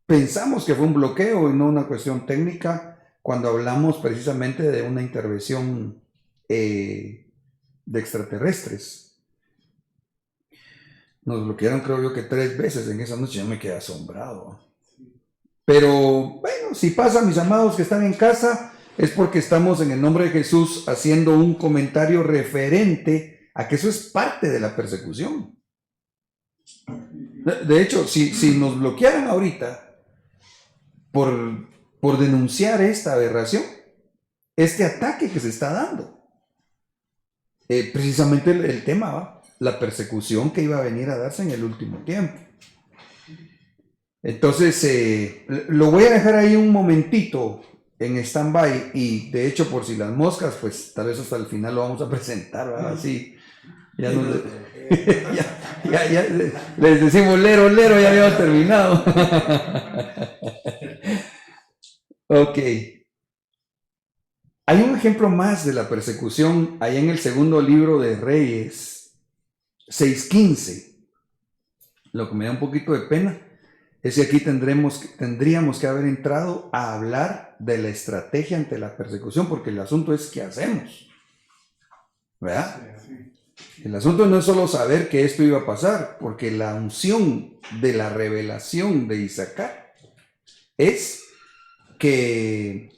pensamos que fue un bloqueo y no una cuestión técnica, cuando hablamos precisamente de una intervención de extraterrestres. Nos bloquearon, creo yo, que 3 veces en esa noche. Yo me quedé asombrado. Pero bueno, si pasa, mis amados que están en casa, es porque estamos en el nombre de Jesús haciendo un comentario referente a que eso es parte de la persecución. De hecho, si nos bloquearan ahorita por denunciar esta aberración, este ataque que se está dando, precisamente el tema, ¿va? La persecución que iba a venir a darse en el último tiempo. Entonces, lo voy a dejar ahí un momentito en stand-by y de hecho por si las moscas, pues tal vez hasta el final lo vamos a presentar, ¿verdad? Así, ya, ya les decimos lero, ya habíamos terminado. Ok. Hay un ejemplo más de la persecución ahí en el segundo libro de Reyes, 6:15. Lo que me da un poquito de pena es que aquí tendríamos que haber entrado a hablar de la estrategia ante la persecución, porque el asunto es qué hacemos, ¿verdad? El asunto no es solo saber que esto iba a pasar, porque la unción de la revelación de Isaacar es que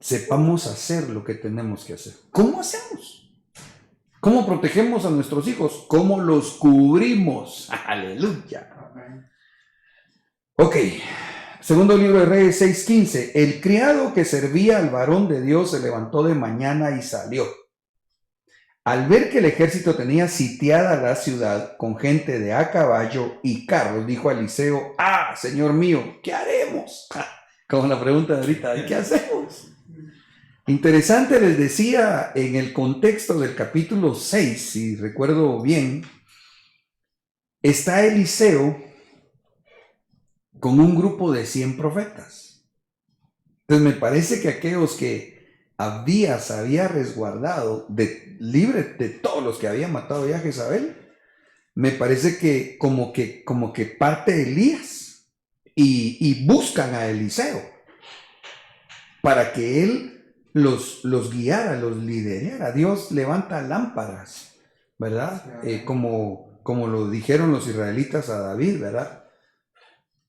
sepamos hacer lo que tenemos que hacer. ¿Cómo hacemos? ¿Cómo protegemos a nuestros hijos? ¿Cómo los cubrimos? Aleluya. Ok, segundo libro de Reyes 6:15. El criado que servía al varón de Dios se levantó de mañana y salió. Al ver que el ejército tenía sitiada la ciudad con gente de a caballo y carros, dijo a Eliseo, Señor mío, ¿qué haremos? Como la pregunta de ahorita, ¿qué hacemos? Interesante, les decía en el contexto del capítulo 6, si recuerdo bien, está Eliseo con un grupo de 100 profetas. Entonces me parece que aquellos que Abdías había resguardado libre de todos los que había matado ya a Jezabel, me parece que como que parte Elías y buscan a Eliseo para que él los guiara, los liderara. Dios levanta lámparas, ¿verdad? Como como lo dijeron los israelitas a David, ¿verdad?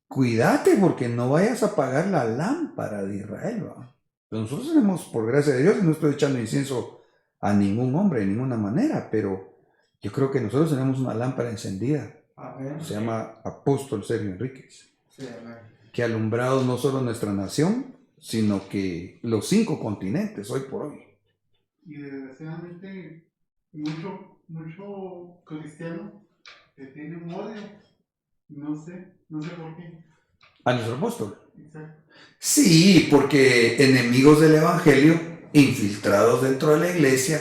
Cuídate porque no vayas a apagar la lámpara de Israel, ¿va? Nosotros tenemos, por gracia de Dios, y no estoy echando incienso a ningún hombre de ninguna manera, pero yo creo que nosotros tenemos una lámpara encendida, Amén. se llama Apóstol Sergio Enríquez, Sí, amén. que ha alumbrado no solo nuestra nación, sino que los 5 continentes hoy por hoy. Y desgraciadamente, mucho cristiano que tiene un odio. No sé por qué. A nuestro apóstol. Exacto. Sí, porque enemigos del Evangelio, infiltrados dentro de la iglesia,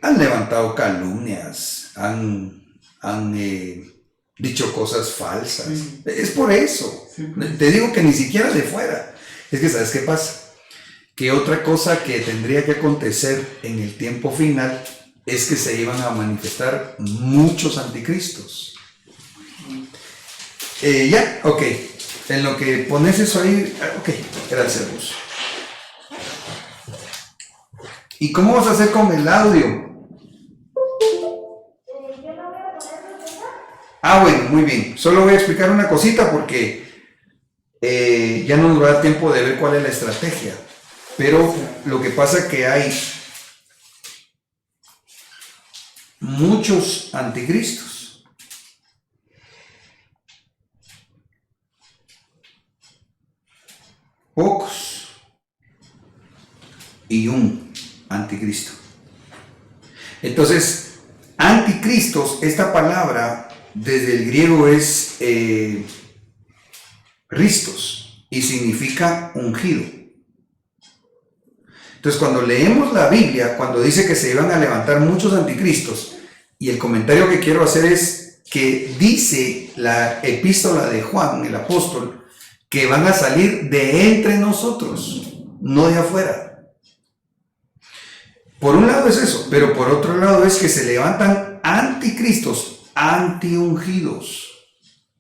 han levantado calumnias, han dicho cosas falsas. Sí. Es por eso. Sí, pues. Te digo que ni siquiera de fuera. Es que, ¿sabes qué pasa? Que otra cosa que tendría que acontecer en el tiempo final es que se iban a manifestar muchos anticristos. Ya, ok. En lo que pones eso ahí, ok, gracias vos. ¿Y cómo vas a hacer con el audio? Yo no voy a ponerlo de acá. Ah, bueno, muy bien. Solo voy a explicar una cosita porque ya no nos va a dar tiempo de ver cuál es la estrategia. Pero lo que pasa es que hay muchos anticristos. Pocos y un anticristo. Entonces, anticristos, esta palabra desde el griego es ristos y significa ungido. Entonces, cuando leemos la Biblia, cuando dice que se iban a levantar muchos anticristos, y el comentario que quiero hacer es que dice la epístola de Juan, el apóstol, que van a salir de entre nosotros, no de afuera. Por un lado es eso, pero por otro lado es que se levantan anticristos, antiungidos.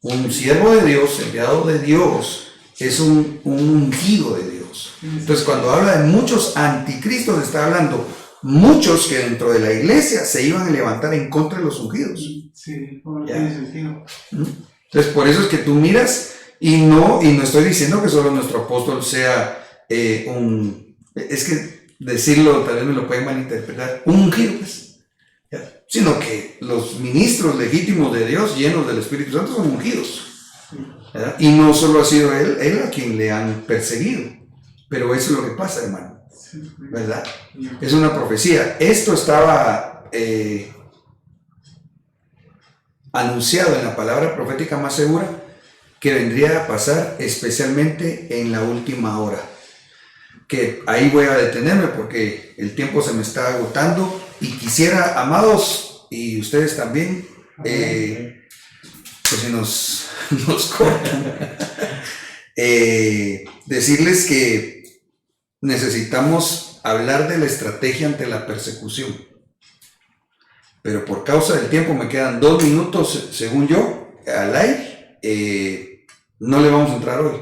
Un siervo de Dios, enviado de Dios, es un ungido de Dios. Entonces, cuando habla de muchos anticristos, está hablando muchos que dentro de la iglesia se iban a levantar en contra de los ungidos. Sí, no Ya. tiene sentido. Entonces, por eso es que tú miras y no estoy diciendo que solo nuestro apóstol sea es que decirlo tal vez me lo pueden malinterpretar, un ungido, pues, ¿ya? Sino que los ministros legítimos de Dios, llenos del Espíritu Santo, son ungidos, ¿verdad? Y no solo ha sido él a quien le han perseguido, pero eso es lo que pasa, hermano, Sí, ¿verdad? ya. Es una profecía. Esto estaba anunciado en la palabra profética más segura que vendría a pasar especialmente en la última hora. Que ahí voy a detenerme porque el tiempo se me está agotando y quisiera, amados, y ustedes también, pues si nos cortan, decirles que necesitamos hablar de la estrategia ante la persecución. Pero por causa del tiempo me quedan 2 minutos, según yo, al aire. No le vamos a entrar hoy,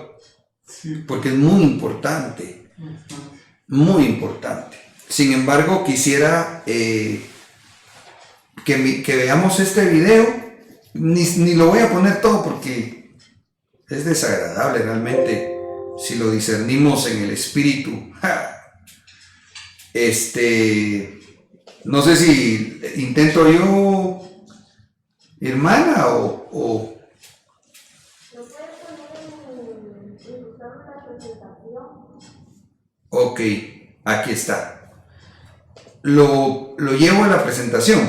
Sí, porque es muy importante, bastante. muy importante. Sin embargo, quisiera que veamos este video, ni lo voy a poner todo porque es desagradable realmente si lo discernimos en el espíritu. No sé si intento yo, hermana, o Lo puedes poner en usar una presentación. ok, aquí está. Lo llevo a la presentación.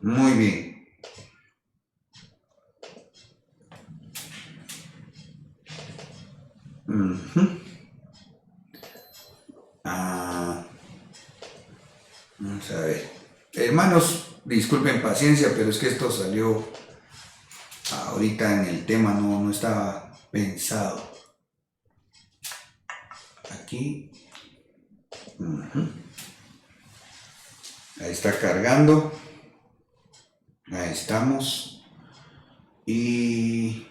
Muy bien. Ujú. Vamos a ver. Hermanos, disculpen paciencia, pero es que esto salió ahorita en el tema, no estaba pensado. Aquí. Ujú. Ahí está cargando. Ahí estamos. Y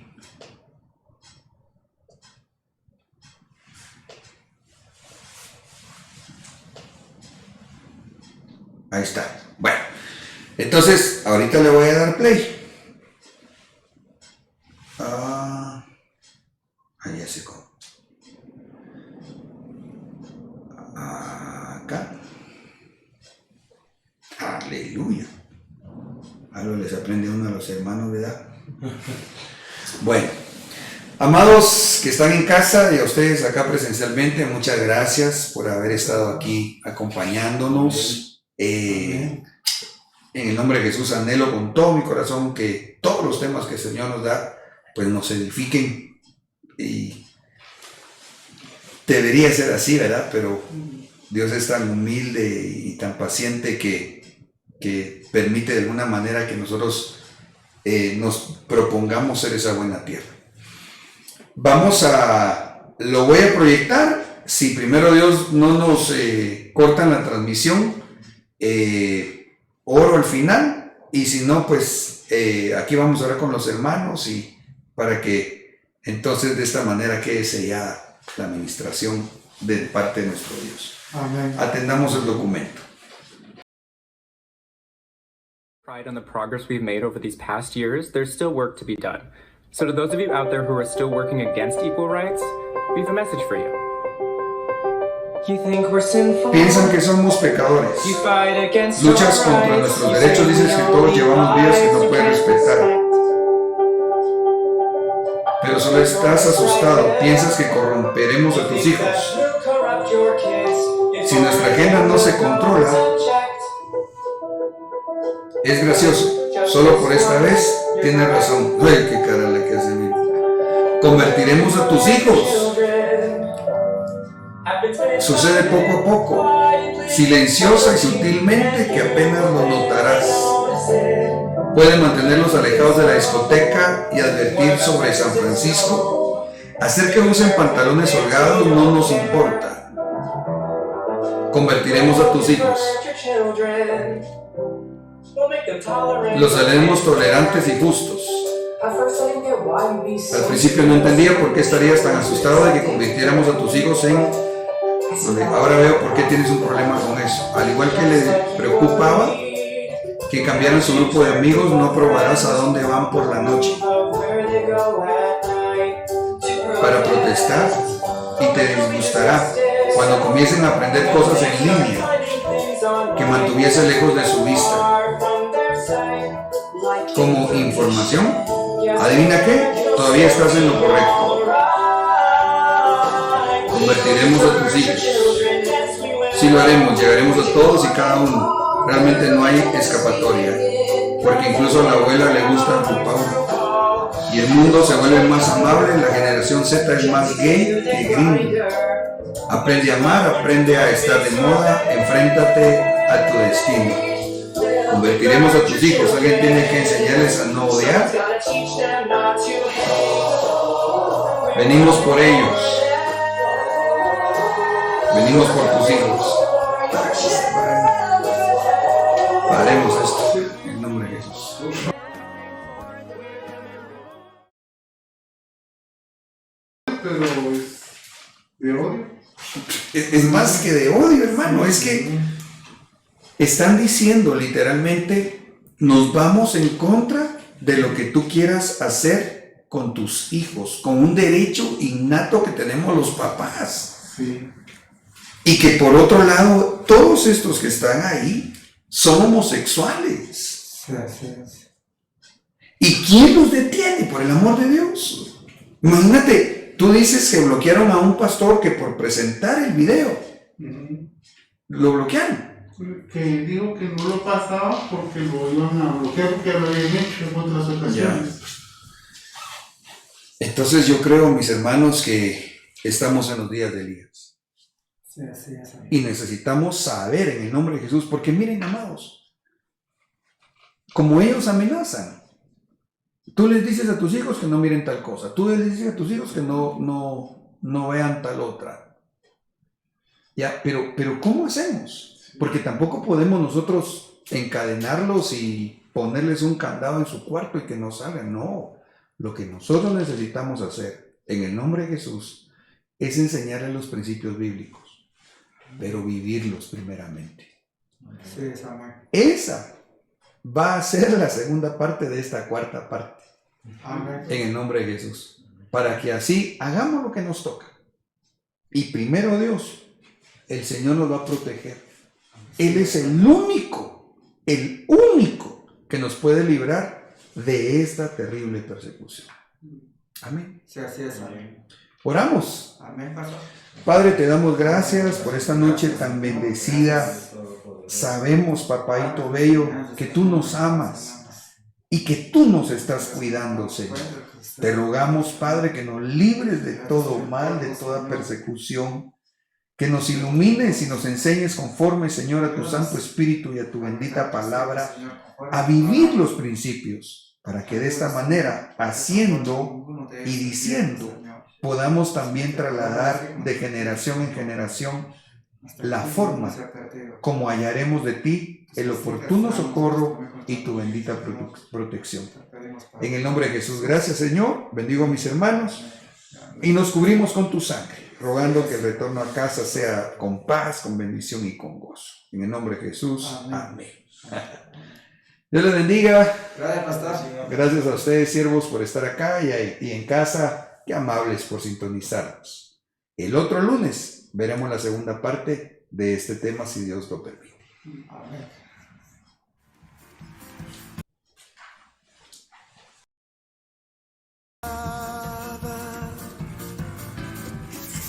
ahí está. Bueno, Entonces, ahorita le voy a dar play. Ahí ya se come. Acá. Aleluya. Algo les aprende uno a los hermanos, ¿verdad? Bueno, amados que están en casa y a ustedes acá presencialmente, muchas gracias por haber estado aquí acompañándonos. En el nombre de Jesús anhelo con todo mi corazón que todos los temas que el Señor nos da, pues nos edifiquen. Y debería ser así, ¿verdad? Pero Dios es tan humilde y tan paciente que permite de alguna manera que nosotros nos propongamos ser esa buena tierra. Lo voy a proyectar. Si primero Dios no nos cortan la transmisión, oro al final, y si no, pues aquí vamos a orar con los hermanos y para que entonces de esta manera quede sellada la administración de parte de nuestro Dios. Amén. Atendamos el documento. Pride on the progress we've made over these past years, there's still work to be done. So to those of you out there who are still working against equal rights, we have a message for you. You think we're sinful? Piensan que somos pecadores. You fight against Luchas our contra rights. nuestros You derechos, say dices we que know todos we llevamos vidas que no lies, puedes you can't respetar. respect. Pero solo estás asustado, piensas que corromperemos a tus hijos. Si nuestra agenda no se controla, es gracioso, solo por esta vez tienes razón. Ay, qué cara la que hace mi. Convertiremos a tus hijos. Sucede poco a poco, silenciosa y sutilmente, que apenas lo notarás. Puede mantenerlos alejados de la discoteca y advertir sobre San Francisco. Hacer que usen pantalones holgados no nos importa. Convertiremos a tus hijos. Los haremos tolerantes y justos. Al principio no entendía por qué estarías tan asustado de que convirtiéramos a tus hijos en... Ahora veo por qué tienes un problema con eso. Al igual que le preocupaba que cambiaran su grupo de amigos, no probarás a dónde van por la noche para protestar, y te disgustará cuando comiencen a aprender cosas en línea que mantuviese lejos de su vista. Como información, adivina qué, todavía estás en lo correcto. Convertiremos a tus hijos. Si lo haremos, llegaremos a todos y cada uno. Realmente no hay escapatoria, porque incluso a la abuela le gusta el Paulo. Y el mundo se vuelve más amable, la generación Z es más gay que gringo. Aprende a amar, aprende a estar de moda, enfréntate a tu destino. Convertiremos a tus hijos, alguien tiene que enseñarles a no odiar. Venimos por ellos. Venimos por tus hijos. Haremos esto en el nombre de Jesús. Pero es de odio. Es más que de odio, hermano. Es que están diciendo literalmente, nos vamos en contra de lo que tú quieras hacer con tus hijos, con un derecho innato que tenemos los papás. Sí. Y que por otro lado, todos estos que están ahí son homosexuales. Sí, sí, sí. ¿Y quién los detiene, por el amor de Dios? Imagínate, tú dices que bloquearon a un pastor que por presentar el video, lo bloquearon. Que digo que no lo pasaba porque lo iban a bloquear, porque lo habían hecho en otras ocasiones. Entonces yo creo, mis hermanos, que estamos en los días de Elías. Sí, sí, sí. Y necesitamos saber en el nombre de Jesús, porque miren, amados, como ellos amenazan, tú les dices a tus hijos que no miren tal cosa, tú les dices a tus hijos que no vean tal otra. Ya, pero ¿cómo hacemos? Porque tampoco podemos nosotros encadenarlos y ponerles un candado en su cuarto y que no salgan. No, lo que nosotros necesitamos hacer en el nombre de Jesús es enseñarles los principios bíblicos, pero vivirlos primeramente. Sí, Samuel. Esa va a ser la segunda parte de esta cuarta parte. Amén. En el nombre de Jesús. Para que así hagamos lo que nos toca. Y primero Dios, el Señor nos va a proteger. Él es el único que nos puede librar de esta terrible persecución. Amén. Sí, así es. Amén. Oramos. Amén, pastor. Padre, te damos gracias por esta noche tan bendecida. Sabemos, papaito bello, que tú nos amas y que tú nos estás cuidando, Señor. Te rogamos, Padre, que nos libres de todo mal, de toda persecución, que nos ilumines y nos enseñes conforme, Señor, a tu Santo Espíritu y a tu bendita palabra, a vivir los principios, para que de esta manera, haciendo y diciendo, podamos también trasladar de generación en generación la forma como hallaremos de ti el oportuno socorro y tu bendita protección. En el nombre de Jesús, gracias, Señor. Bendigo a mis hermanos y nos cubrimos con tu sangre, rogando que el retorno a casa sea con paz, con bendición y con gozo. En el nombre de Jesús, amén. Dios les bendiga. Gracias, pastor. Gracias a ustedes, siervos, por estar acá y en casa. Qué amables por sintonizarnos. El otro lunes veremos la segunda parte de este tema, si Dios lo permite. Amén.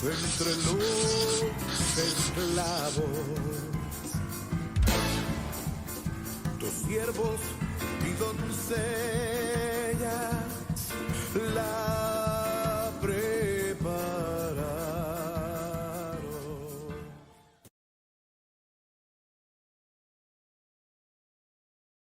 Entre los esclavos, tus siervos y doncellas, la